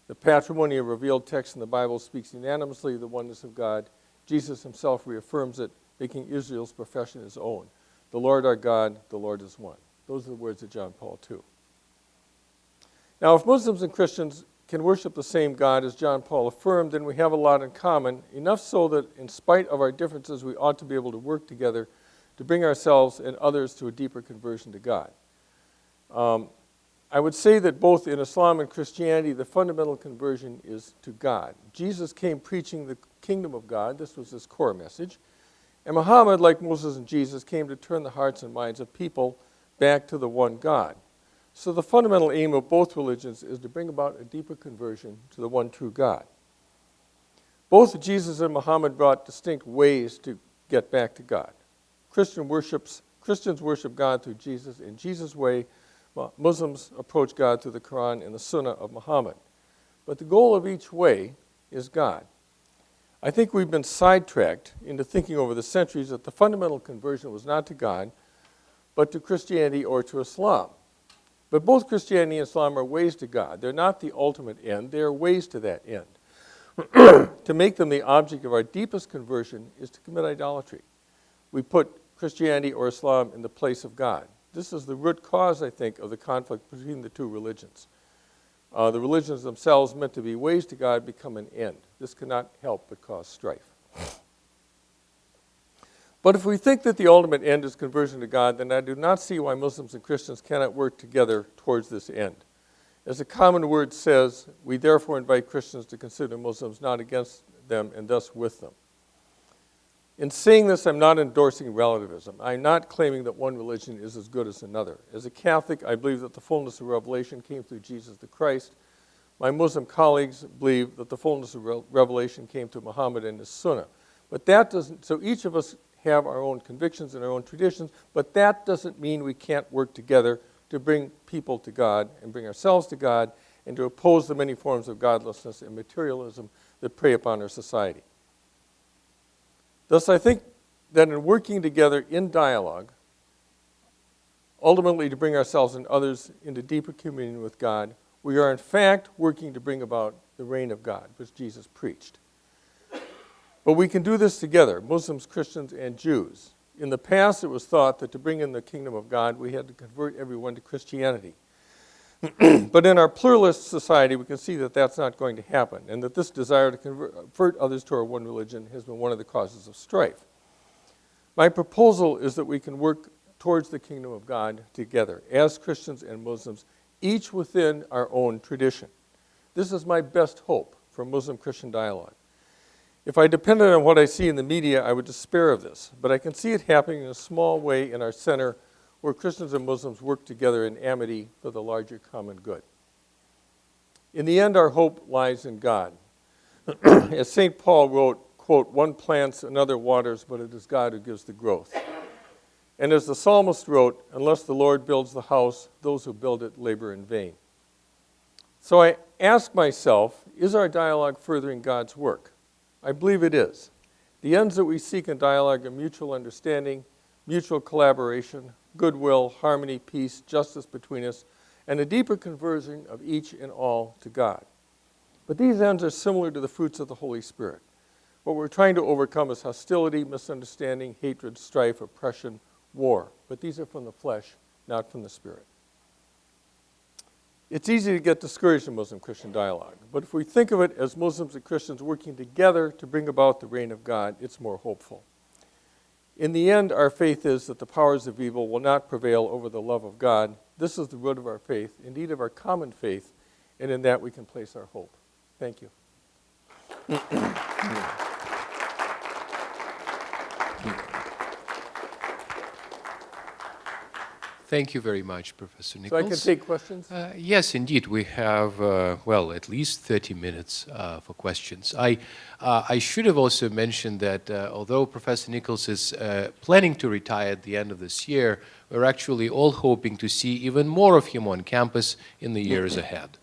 The patrimony of revealed text in the Bible speaks unanimously of the oneness of God. Jesus himself reaffirms it, making Israel's profession his own. The Lord our God, the Lord is one." Those are the words of John Paul II. Now, if Muslims and Christians can worship the same God as John Paul affirmed, then we have a lot in common, enough so that in spite of our differences, we ought to be able to work together to bring ourselves and others to a deeper conversion to God. I would say that both in Islam and Christianity, the fundamental conversion is to God. Jesus came preaching the kingdom of God. This was his core message. And Muhammad, like Moses and Jesus, came to turn the hearts and minds of people back to the one God. So the fundamental aim of both religions is to bring about a deeper conversion to the one true God. Both Jesus and Muhammad brought distinct ways to get back to God. Christians worship God through Jesus in Jesus' way. Muslims approach God through the Quran and the Sunnah of Muhammad. But the goal of each way is God. I think we've been sidetracked into thinking over the centuries that the fundamental conversion was not to God, but to Christianity or to Islam. But both Christianity and Islam are ways to God. They're not the ultimate end. They are ways to that end. To make them the object of our deepest conversion is to commit idolatry. We put Christianity or Islam in the place of God. This is the root cause, I think, of the conflict between the two religions. The religions themselves, meant to be ways to God, become an end. This cannot help but cause strife. But if we think that the ultimate end is conversion to God, then I do not see why Muslims and Christians cannot work together towards this end. As the common word says, we therefore invite Christians to consider Muslims not against them and thus with them. In saying this, I'm not endorsing relativism. I'm not claiming that one religion is as good as another. As a Catholic, I believe that the fullness of revelation came through Jesus the Christ. My Muslim colleagues believe that the fullness of revelation came through Muhammad and his Sunnah. But that doesn't, so each of us have our own convictions and our own traditions, but that doesn't mean we can't work together to bring people to God and bring ourselves to God and to oppose the many forms of godlessness and materialism that prey upon our society. Thus, I think that in working together in dialogue, ultimately to bring ourselves and others into deeper communion with God, we are in fact working to bring about the reign of God, which Jesus preached. But we can do this together, Muslims, Christians, and Jews. In the past, it was thought that to bring in the kingdom of God, we had to convert everyone to Christianity. But in our pluralist society, we can see that that's not going to happen, and that this desire to convert others to our one religion has been one of the causes of strife. My proposal is that we can work towards the kingdom of God together, as Christians and Muslims, each within our own tradition. This is my best hope for Muslim-Christian dialogue. If I depended on what I see in the media, I would despair of this, but I can see it happening in a small way in our center, where Christians and Muslims work together in amity for the larger common good. In the end, our hope lies in God. As St. Paul wrote, quote, "One plants, another waters, but it is God who gives the growth." And as the psalmist wrote, "Unless the Lord builds the house, those who build it labor in vain." So I ask myself, is our dialogue furthering God's work? I believe it is. The ends that we seek in dialogue are mutual understanding, mutual collaboration, goodwill, harmony, peace, justice between us, and a deeper conversion of each and all to God. But these ends are similar to the fruits of the Holy Spirit. What we're trying to overcome is hostility, misunderstanding, hatred, strife, oppression, war. But these are from the flesh, not from the Spirit. It's easy to get discouraged in Muslim-Christian dialogue, but if we think of it as Muslims and Christians working together to bring about the reign of God, it's more hopeful. In the end, our faith is that the powers of evil will not prevail over the love of God. This is the root of our faith, indeed of our common faith, and in that we can place our hope. Thank you. Thank you very much, Professor So Nichols. I can take questions? Yes, indeed. We have, well, at least 30 minutes for questions. I should have also mentioned that although Professor Nichols is planning to retire at the end of this year, we're actually all hoping to see even more of him on campus in the years ahead.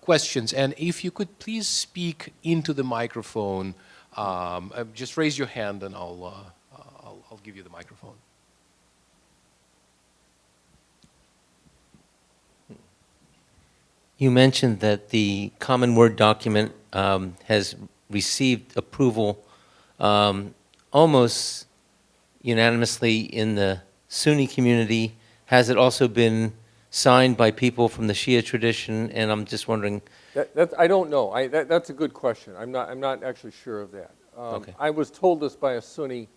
Questions, and if you could please speak into the microphone, just raise your hand and I'll give you the microphone. You mentioned that the Common Word document has received approval almost unanimously in the Sunni community. Has it also been signed by people from the Shia tradition? And I'm just wondering. I don't know. That's a good question. I'm not actually sure of that. Okay. I was told this by a Sunni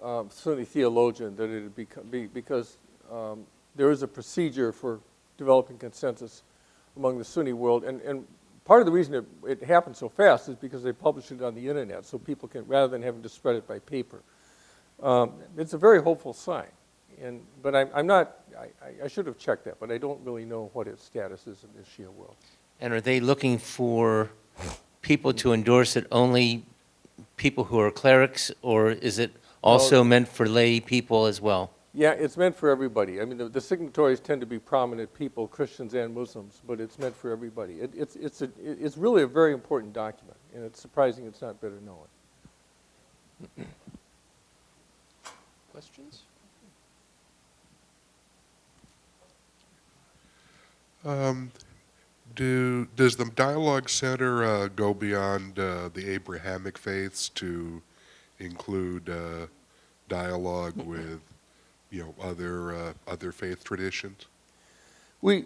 theologian that it would be because there is a procedure for developing consensus among the Sunni world, and part of the reason it happened so fast is because they published it on the internet, so people can, rather than having to spread it by paper. It's a very hopeful sign, but I'm not. I should have checked that, but I don't really know what its status is in the Shia world. And are they looking for people to endorse it, only people who are clerics, or is it also meant for lay people as well? Yeah, it's meant for everybody. I mean, the signatories tend to be prominent people, Christians and Muslims, but it's meant for everybody. It's really a very important document, and it's surprising it's not better known. Questions? Does the Dialogue Center go beyond the Abrahamic faiths to include dialogue with other faith traditions? We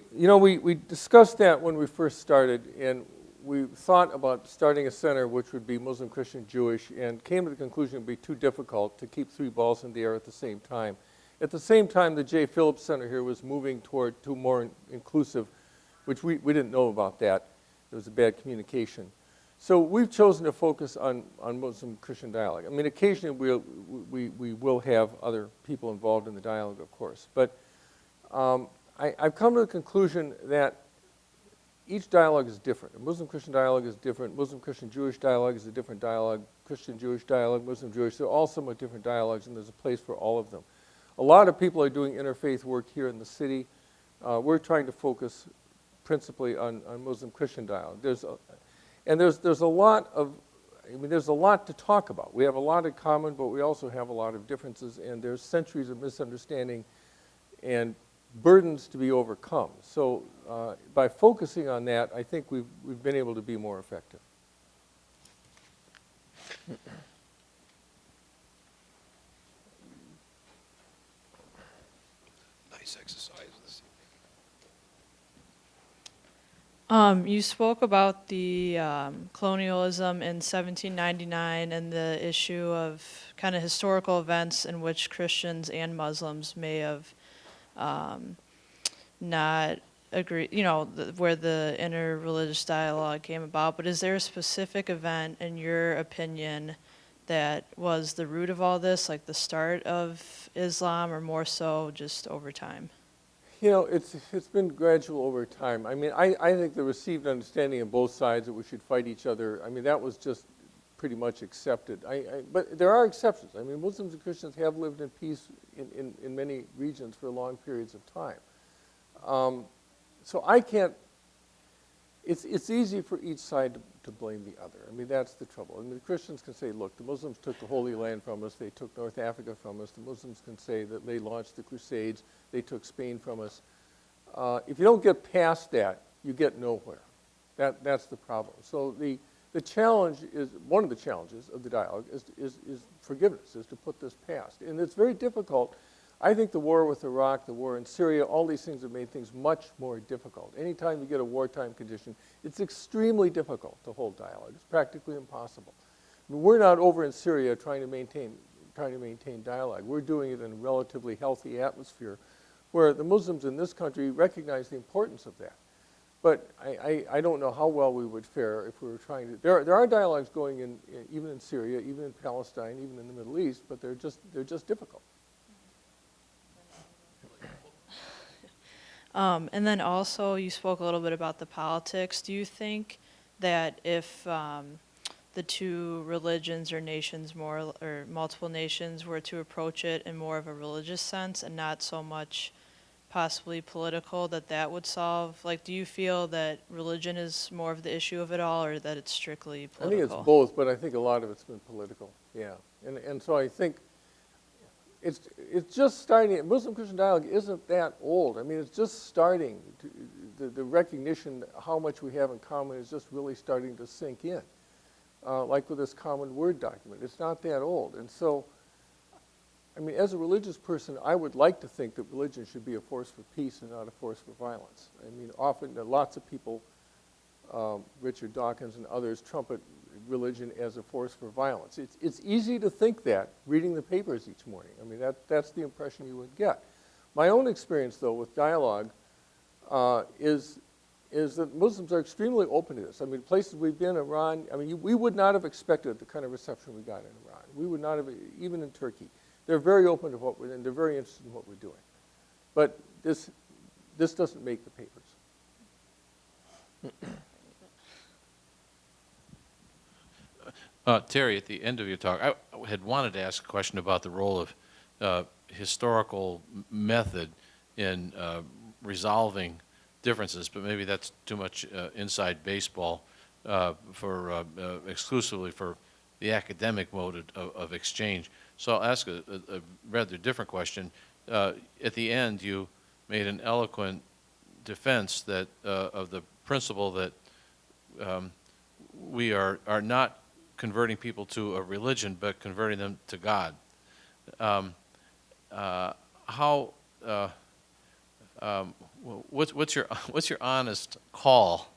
discussed that when we first started, and we thought about starting a center which would be Muslim, Christian, Jewish, and came to the conclusion it would be too difficult to keep three balls in the air at the same time. At the same time, the J. Phillips Center here was moving toward more inclusive, which we didn't know about that. There was a bad communication. So we've chosen to focus on Muslim Christian dialogue. I mean, occasionally we will have other people involved in the dialogue, of course. But I've come to the conclusion that each dialogue is different. A Muslim Christian dialogue is different. Muslim Christian Jewish dialogue is a different dialogue. Christian Jewish dialogue, Muslim Jewish, they're all somewhat different dialogues, and there's a place for all of them. A lot of people are doing interfaith work here in the city. We're trying to focus principally on Muslim Christian dialogue. There's a lot to talk about. We have a lot in common, but we also have a lot of differences, and there's centuries of misunderstanding and burdens to be overcome. So by focusing on that, I think we've been able to be more effective. Nice exercise this You spoke about the colonialism in 1799 and the issue of kind of historical events in which Christians and Muslims may have not agree, where the interreligious dialogue came about. But is there a specific event, in your opinion, that was the root of all this, like the start of Islam, or more so just over time? It's been gradual over time. I mean, I think the received understanding on both sides that we should fight each other, I mean, that was just pretty much accepted. But there are exceptions. I mean, Muslims and Christians have lived in peace in many regions for long periods of time. So I can't, it's easy for each side to blame the other. I mean, that's the trouble. I mean, the Christians can say, look, the Muslims took the Holy Land from us, they took North Africa from us. The Muslims can say that they launched the Crusades, they took Spain from us. If you don't get past that, you get nowhere. That's the problem. So the challenge is, one of the challenges of the dialogue is forgiveness, is to put this past. And it's very difficult. I think the war with Iraq, the war in Syria, all these things have made things much more difficult. Anytime you get a wartime condition, it's extremely difficult to hold dialogue. It's practically impossible. I mean, we're not over in Syria trying to maintain dialogue. We're doing it in a relatively healthy atmosphere where the Muslims in this country recognize the importance of that. But I don't know how well we would fare if we were trying to. There are dialogues going in even in Syria, even in Palestine, even in the Middle East, but they're just difficult. And then also, you spoke a little bit about the politics. Do you think that if the two religions or nations or multiple nations were to approach it in more of a religious sense and not so much possibly political, that would solve? Like, do you feel that religion is more of the issue of it all, or that it's strictly political? I think it's both, but I think a lot of it's been political, yeah. And so I think it's just starting. Muslim-Christian dialogue isn't that old. I mean, it's just starting. The recognition how much we have in common is just really starting to sink in, like with this common word document. It's not that old. And so, I mean, as a religious person, I would like to think that religion should be a force for peace and not a force for violence. I mean, often lots of people, Richard Dawkins and others, trumpet religion as a force for violence. It's easy to think that reading the papers each morning. I mean, that's the impression you would get. My own experience, though, with dialogue is that Muslims are extremely open to this. I mean, places we've been, Iran, I mean, we would not have expected the kind of reception we got in Iran. We would not have, even in Turkey. They're very open to what we're doing. They're very interested in what we're doing. But this doesn't make the papers. Terry, at the end of your talk, I had wanted to ask a question about the role of historical method in resolving differences, but maybe that's too much inside baseball exclusively for the academic mode of exchange. So I'll ask a rather different question. At the end, you made an eloquent defense that of the principle that we are not converting people to a religion, but converting them to God. What's your honest call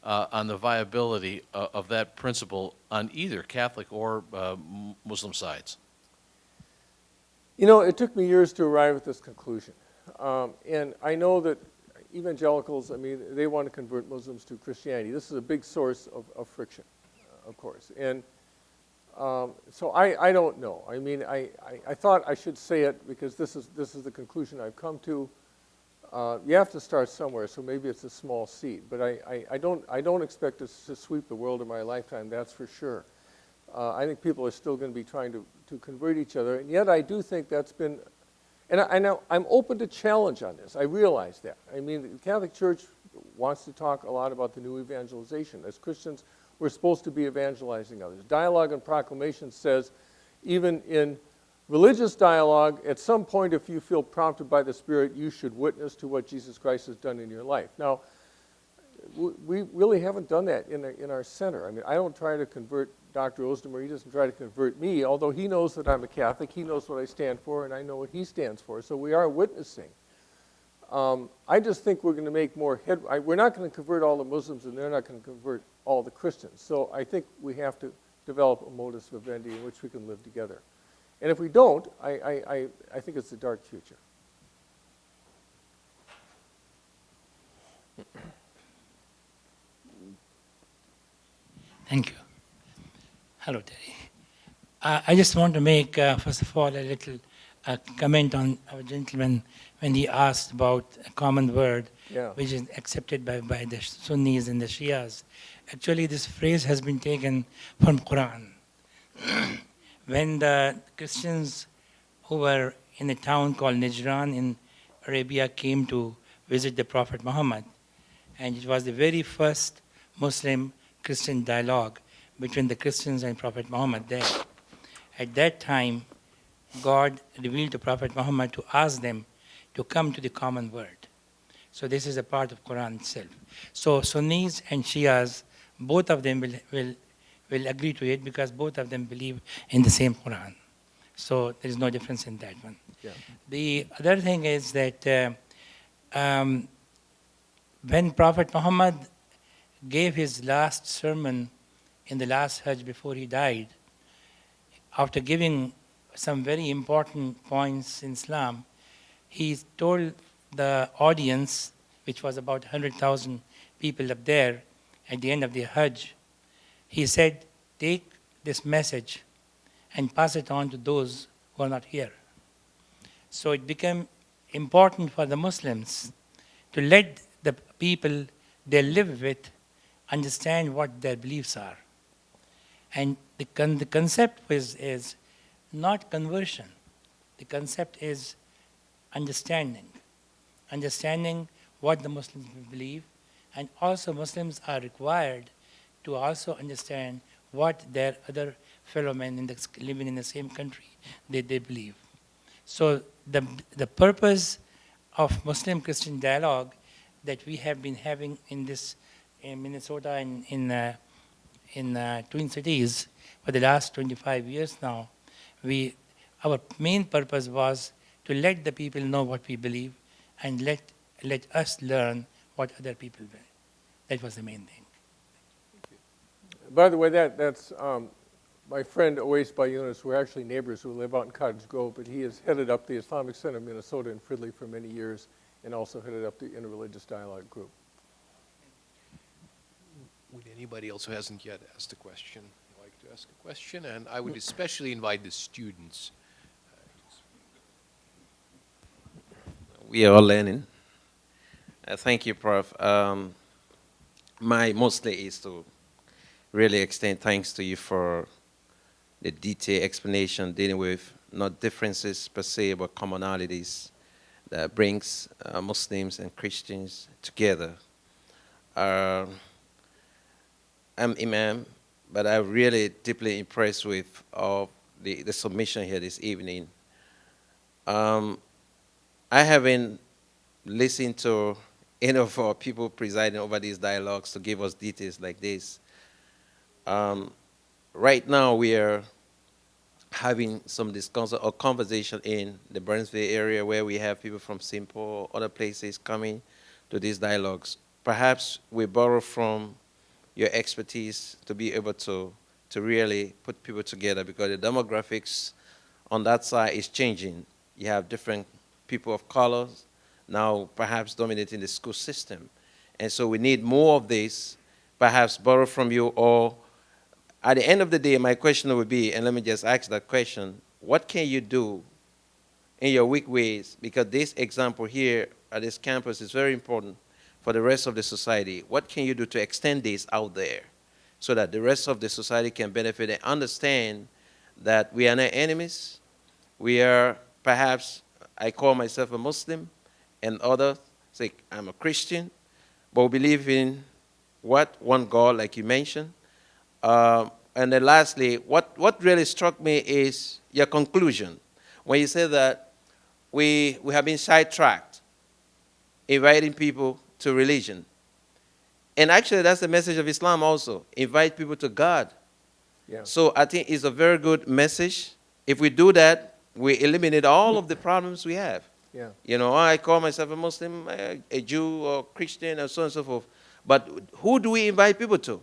on the viability of that principle on either Catholic or Muslim sides? You know, it took me years to arrive at this conclusion. And I know that evangelicals, I mean, they want to convert Muslims to Christianity. This is a big source of friction, of course. And so I don't know. I mean, I thought I should say it because this is the conclusion I've come to. You have to start somewhere, so maybe it's a small seed. But I don't expect this to sweep the world in my lifetime, that's for sure. I think people are still going to be trying to convert each other. And yet I do think that's been, and I'm open to challenge on this. I realize that. I mean, the Catholic Church wants to talk a lot about the new evangelization. As Christians, we're supposed to be evangelizing others. Dialogue and Proclamation says, even in religious dialogue, at some point, if you feel prompted by the Spirit, you should witness to what Jesus Christ has done in your life. Now, we really haven't done that in our center. I mean, I don't try to convert Dr. Osdemer. He doesn't try to convert me, although he knows that I'm a Catholic. He knows what I stand for, and I know what he stands for. So we are witnessing. I just think we're going to make more we're not going to convert all the Muslims, and they're not going to convert all the Christians. So I think we have to develop a modus vivendi in which we can live together. And if we don't, I think it's a dark future. Thank you. Hello, Terry. I just want to make, first of all, a little comment on our gentleman when he asked about a common word, which is accepted by the Sunnis and the Shias. Actually, this phrase has been taken from Quran. When the Christians who were in a town called Najran in Arabia came to visit the Prophet Muhammad, and it was the very first Muslim-Christian dialogue between the Christians and Prophet Muhammad there. At that time, God revealed to Prophet Muhammad to ask them to come to the common word. So this is a part of Quran itself. So Sunnis and Shias, both of them will agree to it because both of them believe in the same Quran. So there is no difference in that one. Yeah. The other thing is that when Prophet Muhammad gave his last sermon in the last Hajj before he died, after giving some very important points in Islam, he told the audience, which was about 100,000 people up there at the end of the Hajj, he said, take this message and pass it on to those who are not here. So it became important for the Muslims to let the people they live with understand what their beliefs are. And the concept is not conversion. The concept is understanding. Understanding what the Muslims believe. And also Muslims are required to also understand what their other fellow men living in the same country they believe. So the purpose of Muslim-Christian dialogue that we have been having in Minnesota and in Twin Cities for the last 25 years now, our main purpose was to let the people know what we believe and let us learn what other people believe. That was the main thing. By the way, that's my friend Oais Bayunis. We're actually neighbors who live out in Cottage Grove, but he has headed up the Islamic Center of Minnesota in Fridley for many years and also headed up the Interreligious Dialogue Group. Would anybody else who hasn't yet asked a question like to ask a question? And I would especially invite the students. We are all learning. Thank you, Prof. My mostly is to really extend thanks to you for the detailed explanation dealing with not differences per se, but commonalities that brings Muslims and Christians together. I'm Imam, but I'm really deeply impressed with all the submission here this evening. I haven't listened to any of our people presiding over these dialogues to give us details like this. Right now, we are having some discussion or conversation in the Burnsville area where we have people from Simple or other places coming to these dialogues. Perhaps we borrow from your expertise to be able to really put people together, because the demographics on that side is changing. You have different people of colors now perhaps dominating the school system. And so we need more of this, perhaps borrow from you, or at the end of the day, my question would be, and let me just ask that question, what can you do in your weak ways? Because this example here at this campus is very important for the rest of the society. What can you do to extend this out there so that the rest of the society can benefit and understand that we are not enemies? We are perhaps, I call myself a Muslim, and others say I'm a Christian, but we believe in what? One God, like you mentioned. And then lastly, what really struck me is your conclusion. When you say that we have been sidetracked, inviting people to religion. And actually, that's the message of Islam also. Invite people to God. Yeah. So I think it's a very good message. If we do that, we eliminate all of the problems we have. Yeah. You know, I call myself a Muslim, a Jew, or Christian, or so on and so forth. But who do we invite people to?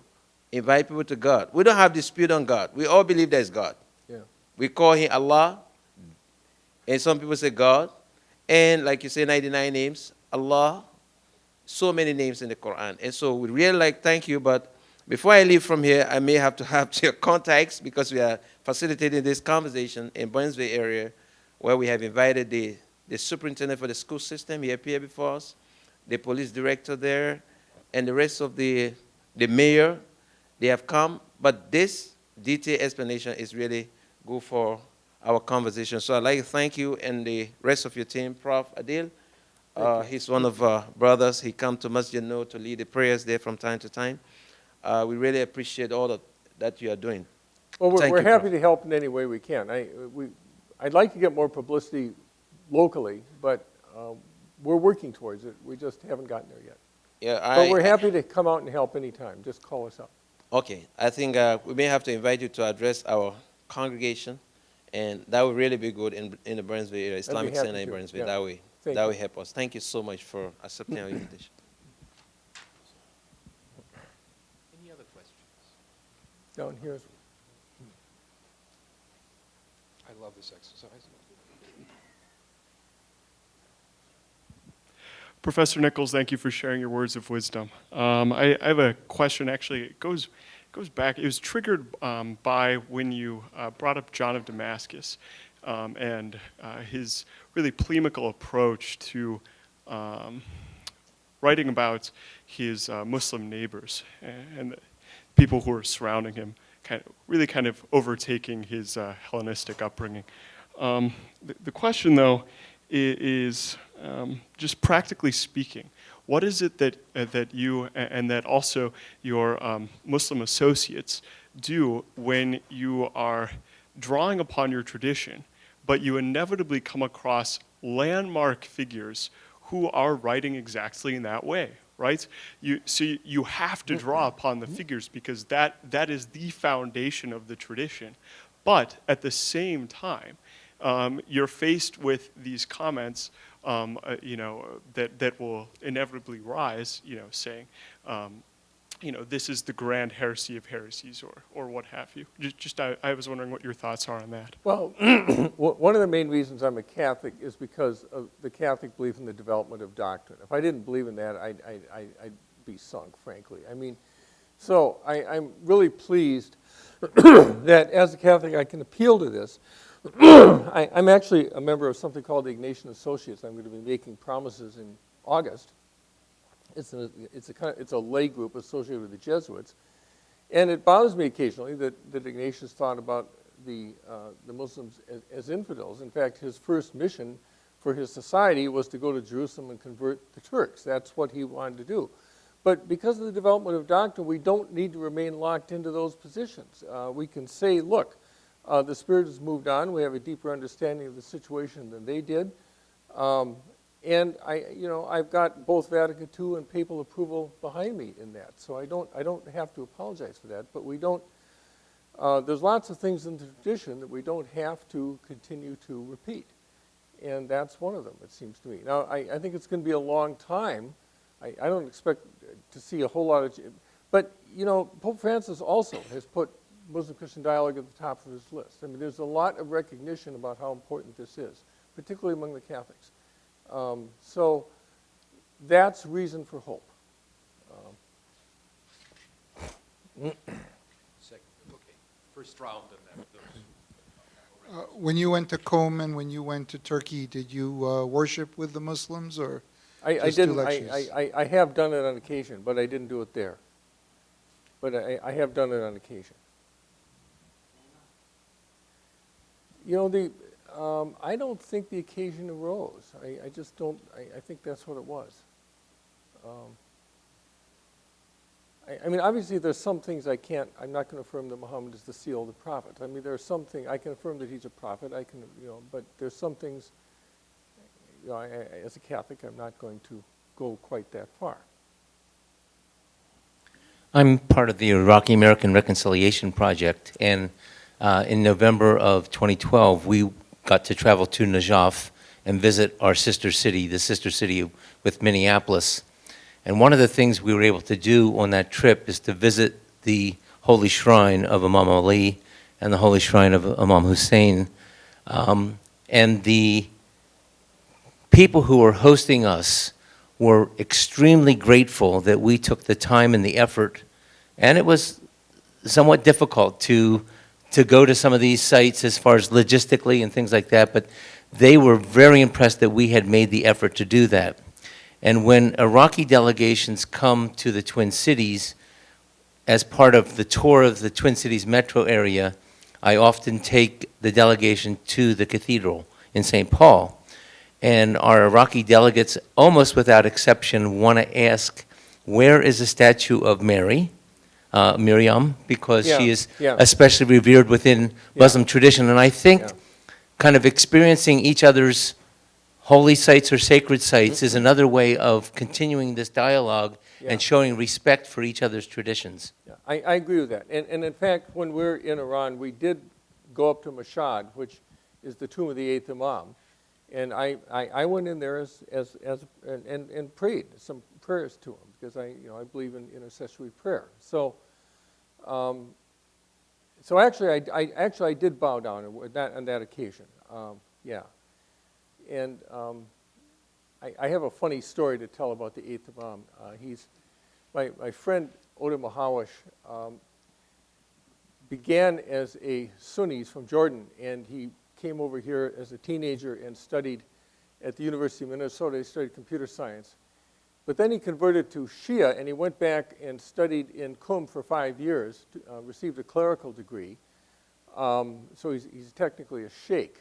Invite people to God. We don't have dispute on God. We all believe there's God. Yeah. We call him Allah, and some people say God. And like you say, 99 names, Allah, so many names in the Quran. And so we really thank you, but before I leave from here, I may have to have your contacts because we are facilitating this conversation in Burnsville area where we have invited the superintendent for the school system. He appeared before us, the police director there, and the rest of the mayor. They have come, but this detailed explanation is really good for our conversation. So I'd like to thank you and the rest of your team, Prof. Adil. He's one of our brothers. He comes to Masjid Noor to lead the prayers there from time to time. We really appreciate all that you are doing. Well, Thank we're you, happy Prof. to help in any way we can. I'd like to get more publicity locally, but we're working towards it. We just haven't gotten there yet. Yeah, But we're happy to come out and help anytime. Just call us up. Okay, I think we may have to invite you to address our congregation, and that would really be good in the Burnsville area, Islamic happy Center in to, Burnsville. yeah. That way, Thank that you. will help us. Thank you so much for accepting our invitation. Any other questions? Down here. I love this exercise. Professor Nichols, thank you for sharing your words of wisdom. I have a question, actually. It goes back. It was triggered by when you brought up John of Damascus and his really polemical approach to writing about his Muslim neighbors and the people who were surrounding him, kind of overtaking his Hellenistic upbringing. The question, though, is just practically speaking, what is it that you and that also your Muslim associates do when you are drawing upon your tradition, but you inevitably come across landmark figures who are writing exactly in that way, right? So you have to draw upon the figures because that is the foundation of the tradition. But at the same time, you're faced with these comments, that will inevitably rise, saying, this is the grand heresy of heresies, or what have you. I was wondering what your thoughts are on that. Well, one of the main reasons I'm a Catholic is because of the Catholic belief in the development of doctrine. If I didn't believe in that, I'd be sunk, frankly. So I'm really pleased that as a Catholic I can appeal to this. I'm actually a member of something called the Ignatian Associates. I'm going to be making promises in August. It's a lay group associated with the Jesuits, and it bothers me occasionally that Ignatius thought about the Muslims as infidels. In fact, his first mission for his society was to go to Jerusalem and convert the Turks. That's what he wanted to do. But because of the development of doctrine, we don't need to remain locked into those positions. We can say, look, the Spirit has moved on. We have a deeper understanding of the situation than they did. And I've got both Vatican II and papal approval behind me in that. So I don't have to apologize for that. But we don't, there's lots of things in the tradition that we don't have to continue to repeat. And that's one of them, it seems to me. Now, I think it's going to be a long time. I don't expect to see a whole lot of, but, Pope Francis also has put Muslim-Christian dialogue at the top of his list. There's a lot of recognition about how important this is, particularly among the Catholics. So that's reason for hope. Second, okay. First round and then those. When you went to Qom and when you went to Turkey, did you worship with the Muslims or I just do didn't. lectures? I have done it on occasion, but I didn't do it there. But I have done it on occasion. I don't think the occasion arose. I just don't. I think that's what it was. Obviously, there's some things I'm not going to affirm that Muhammad is the seal of the prophet. There are some things I can affirm that he's a prophet. But there's some things. As a Catholic, I'm not going to go quite that far. I'm part of the Iraqi American Reconciliation Project, and in November of 2012, we got to travel to Najaf and visit our sister city, the sister city with Minneapolis. And one of the things we were able to do on that trip is to visit the holy shrine of Imam Ali and the holy shrine of Imam Hussein. And the people who were hosting us were extremely grateful that we took the time and the effort, and it was somewhat difficult to go to some of these sites as far as logistically and things like that, but they were very impressed that we had made the effort to do that. And when Iraqi delegations come to the Twin Cities, as part of the tour of the Twin Cities metro area, I often take the delegation to the cathedral in St. Paul. And our Iraqi delegates, almost without exception, want to ask, where is the statue of Mary, Miriam, because she is especially revered within Muslim tradition. And I think kind of experiencing each other's holy sites or sacred sites is another way of continuing this dialogue and showing respect for each other's traditions. Yeah, I agree with that. And in fact, when we were in Iran, we did go up to Mashhad, which is the tomb of the 8th Imam. And I went in there and prayed some prayers to him, because I believe in intercessory prayer. So actually I did bow down on that occasion. And I have a funny story to tell about the 8th Imam. My friend Oda Mahawish began as a Sunni. He's from Jordan, and he came over here as a teenager and studied at the University of Minnesota. He studied computer science. But then he converted to Shia, and he went back and studied in Qum for 5 years, received a clerical degree. So he's technically a sheikh.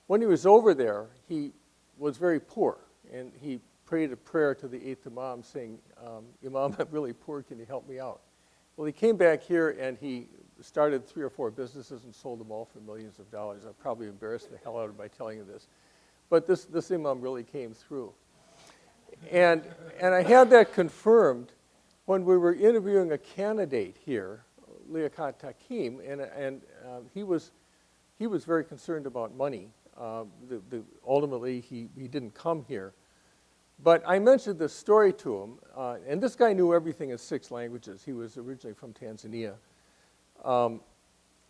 When he was over there, he was very poor, and he prayed a prayer to the 8th Imam saying, Imam, I'm really poor, can you help me out? Well, he came back here and he started 3 or 4 businesses and sold them all for millions of dollars. I'm probably embarrassing the hell out of him by telling you this. But this Imam really came through. And I had that confirmed when we were interviewing a candidate here, Liaquat Takim, and he was very concerned about money. Ultimately, he didn't come here. But I mentioned this story to him, and this guy knew everything in 6 languages. He was originally from Tanzania. And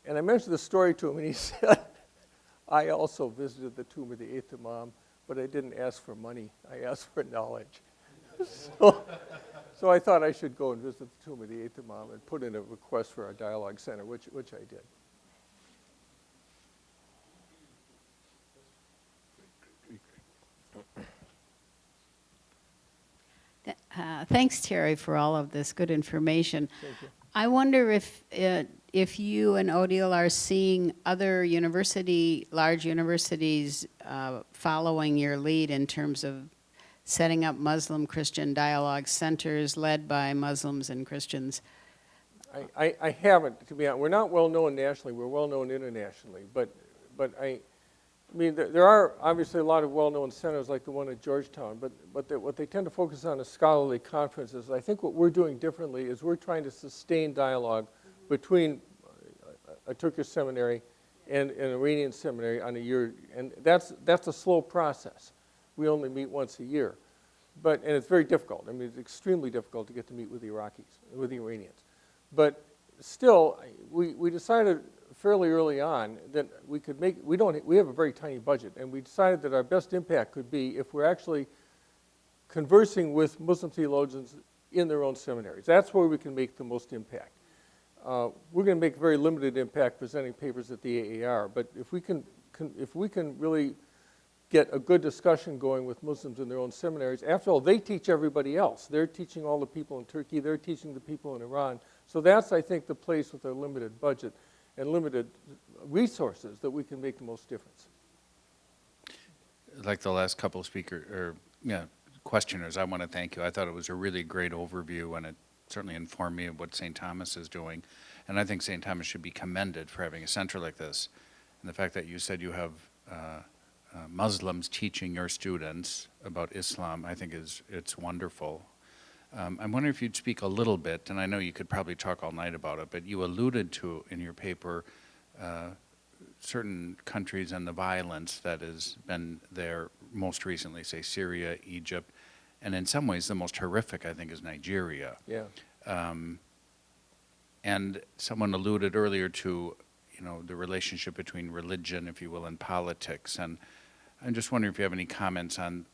I mentioned the story to him, and he said, I also visited the tomb of the 8th Imam, but I didn't ask for money. I asked for knowledge. So I thought I should go and visit the tomb of the 8th Imam and put in a request for our dialogue center, which I did. Thanks, Terry, for all of this good information. Thank you. I wonder if you and Odile are seeing other large universities following your lead in terms of setting up Muslim-Christian dialogue centers led by Muslims and Christians. I haven't, to be honest. We're not well known nationally. We're well known internationally. But I mean, there are obviously a lot of well-known centers like the one at Georgetown, but what they tend to focus on is scholarly conferences. I think what we're doing differently is we're trying to sustain dialogue between a Turkish seminary and an Iranian seminary on a year, and that's a slow process. We only meet once a year, and it's very difficult. I mean, it's extremely difficult to get to meet with the Iraqis, with the Iranians. But still, we decided fairly early on that we could we have a very tiny budget, and we decided that our best impact could be if we're actually conversing with Muslim theologians in their own seminaries. That's where we can make the most impact. We're going to make a very limited impact presenting papers at the AAR, but if we can really get a good discussion going with Muslims in their own seminaries, after all, they teach everybody else. They're teaching all the people in Turkey. They're teaching the people in Iran. So that's, I think, the place with a limited budget and limited resources that we can make the most difference. Like the last couple of questioners, I want to thank you. I thought it was a really great overview, and it certainly informed me of what St. Thomas is doing. And I think St. Thomas should be commended for having a center like this. And the fact that you said you have Muslims teaching your students about Islam, I think it's wonderful. I'm wondering if you'd speak a little bit, and I know you could probably talk all night about it, but you alluded to in your paper certain countries and the violence that has been there most recently, say Syria, Egypt, and in some ways the most horrific, I think, is Nigeria. Yeah. And someone alluded earlier to, the relationship between religion, if you will, and politics. And I'm just wondering if you have any comments on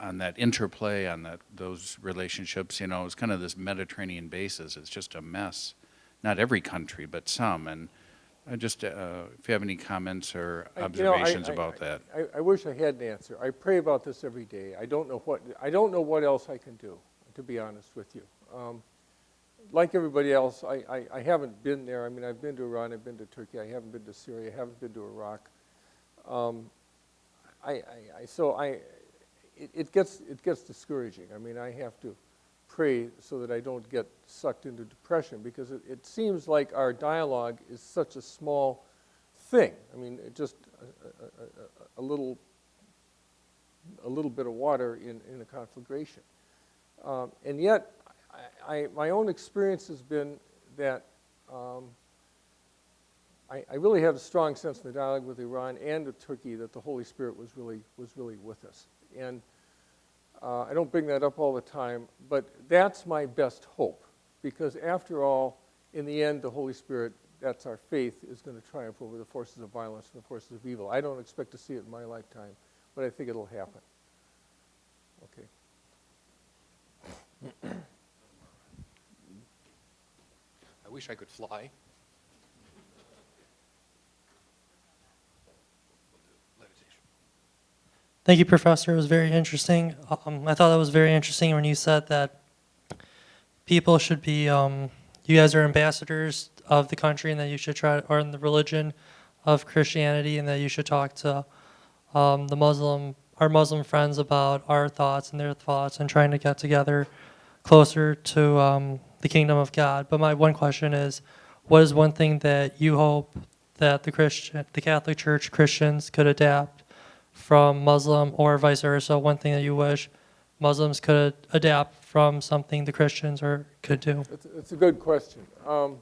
that interplay, on those relationships. It's kind of this Mediterranean basis. It's just a mess. Not every country, but some. And I just, if you have any comments or observations about that. I wish I had an answer. I pray about this every day. I don't know what else I can do, to be honest with you. Like everybody else, I haven't been there. I mean, I've been to Iran, I've been to Turkey, I haven't been to Syria, I haven't been to Iraq. It gets discouraging. I mean, I have to pray so that I don't get sucked into depression, because it seems like our dialogue is such a small thing. I mean, just a little bit of water in a conflagration. And yet, my own experience has been that I really had a strong sense in the dialogue with Iran and with Turkey that the Holy Spirit was really with us. And I don't bring that up all the time, but that's my best hope, because after all, in the end, the Holy Spirit, that's our faith, is going to triumph over the forces of violence and the forces of evil. I don't expect to see it in my lifetime, but I think it'll happen. Okay. I wish I could fly. Thank you, Professor. It was very interesting. I thought that was very interesting when you said that people should be, you guys are ambassadors of the country, and that you should try, or in the religion of Christianity, and that you should talk to our Muslim friends about our thoughts and their thoughts, and trying to get together closer to the kingdom of God. But my one question is, what is one thing that you hope that the Catholic Church Christians could adapt from Muslim, or vice versa? One thing that you wish Muslims could adapt from something the Christians could do? It's a good question. I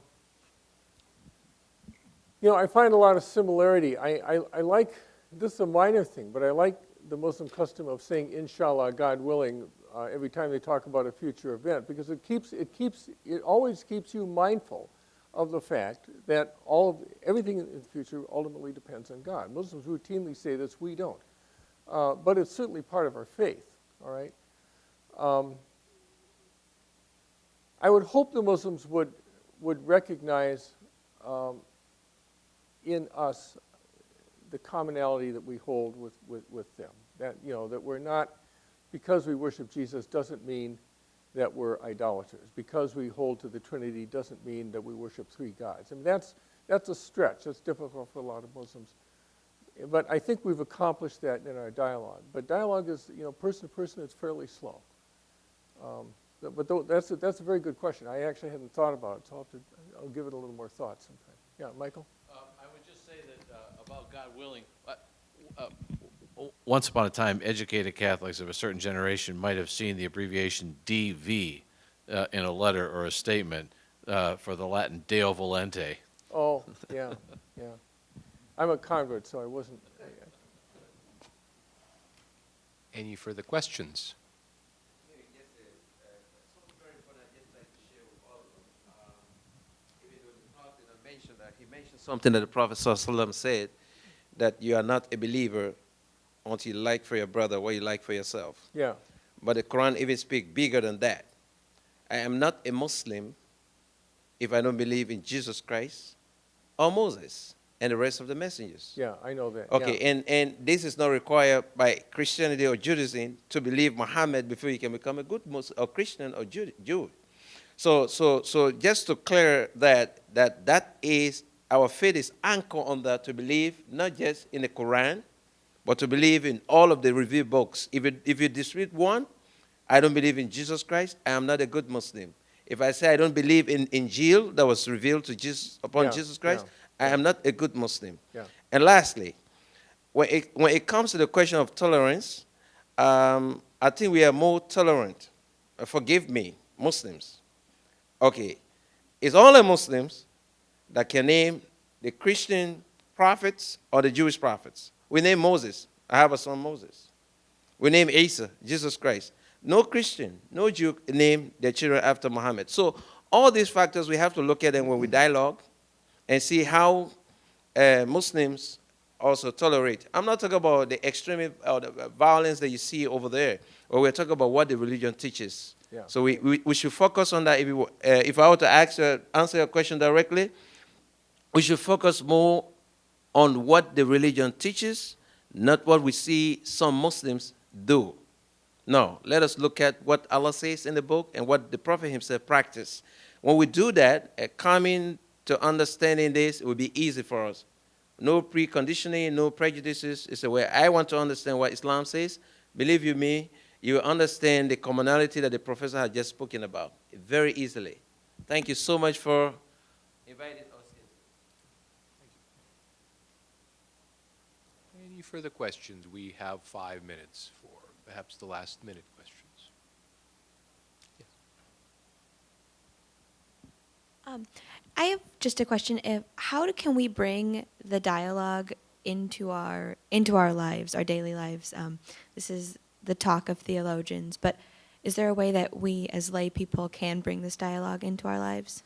find a lot of similarity. I like, this is a minor thing, but I like the Muslim custom of saying inshallah, God willing, every time they talk about a future event, because it always keeps you mindful of the fact that everything in the future ultimately depends on God. Muslims routinely say this, we don't. But it's certainly part of our faith, all right? I would hope the Muslims would recognize in us the commonality that we hold with them. That, that we're not, because we worship Jesus doesn't mean that we're idolaters. Because we hold to the Trinity doesn't mean that we worship three gods. I mean, that's a stretch. That's difficult for a lot of Muslims. But I think we've accomplished that in our dialogue. But dialogue is, person to person, it's fairly slow. But that's a very good question. I actually hadn't thought about it, so I'll give it a little more thought sometime. Yeah, Michael? I would just say that about God willing, once upon a time, educated Catholics of a certain generation might have seen the abbreviation DV in a letter or a statement for the Latin Deo Volente. Oh, yeah, yeah. I'm a convert, so I wasn't. Any further questions? He mentioned something that the Prophet ﷺ said, that you are not a believer until you like for your brother what you like for yourself. Yeah. But the Quran even speaks bigger than that. I am not a Muslim if I don't believe in Jesus Christ or Moses and the rest of the messengers. Yeah, I know that. Okay, yeah. and this is not required by Christianity or Judaism to believe Muhammad before you can become a good Muslim or Christian or Jew. So just to clear that is, our faith is anchored on that, to believe not just in the Quran, but to believe in all of the revealed books. If you dispute one, I don't believe in Jesus Christ, I am not a good Muslim. If I say I don't believe in Injil that was revealed to Jesus Jesus Christ, I am not a good Muslim. Yeah. And lastly, when it comes to the question of tolerance, I think we are more tolerant forgive me, Muslims. Okay, it's only Muslims that can name the Christian prophets or the Jewish prophets. We name Moses. I have a son, Moses. We name Isa, Jesus Christ. No Christian, no Jew name their children after Muhammad. So all these factors, we have to look at them when we dialogue and see how Muslims also tolerate. I'm not talking about the extreme or the violence that you see over there, but we're talking about what the religion teaches. Yeah. So we should focus on that. If I were to answer your question directly, we should focus more on what the religion teaches, not what we see some Muslims do. No, let us look at what Allah says in the book and what the Prophet himself practiced. When we do that, coming to understanding this, it will be easy for us. No preconditioning, no prejudices. It's a way I want to understand what Islam says. Believe you me, you will understand the commonality that the professor had just spoken about very easily. Thank you so much for inviting us. Any further questions? We have 5 minutes for perhaps the last minute questions. I have just a question. How can we bring the dialogue into our lives, our daily lives? This is the talk of theologians, but is there a way that we as lay people can bring this dialogue into our lives?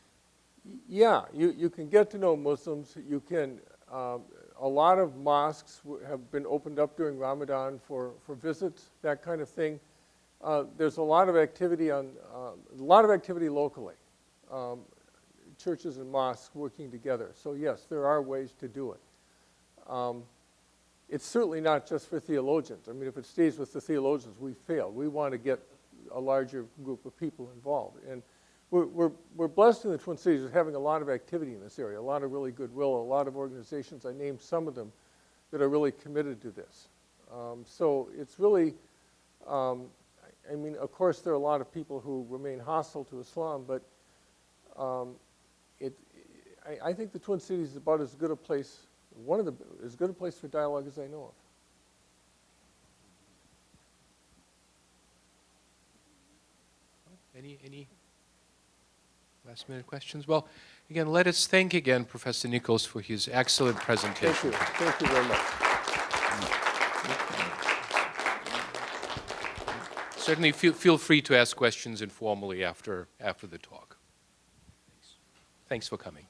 Yeah, you can get to know Muslims. You can. A lot of mosques have been opened up during Ramadan for visits, that kind of thing. There's a lot of activity locally. Churches and mosques working together. So yes, there are ways to do it. It's certainly not just for theologians. I mean, if it stays with the theologians, we fail. We want to get a larger group of people involved. And we're blessed in the Twin Cities with having a lot of activity in this area, a lot of really goodwill, a lot of organizations. I named some of them that are really committed to this. So it's really, I mean, of course, there are a lot of people who remain hostile to Islam, but I think the Twin Cities is about as good a place, as good a place for dialogue as I know of. Any last minute questions? Well, again, let us thank again Professor Nichols for his excellent presentation. Thank you very much. Certainly feel free to ask questions informally after the talk. Thanks for coming.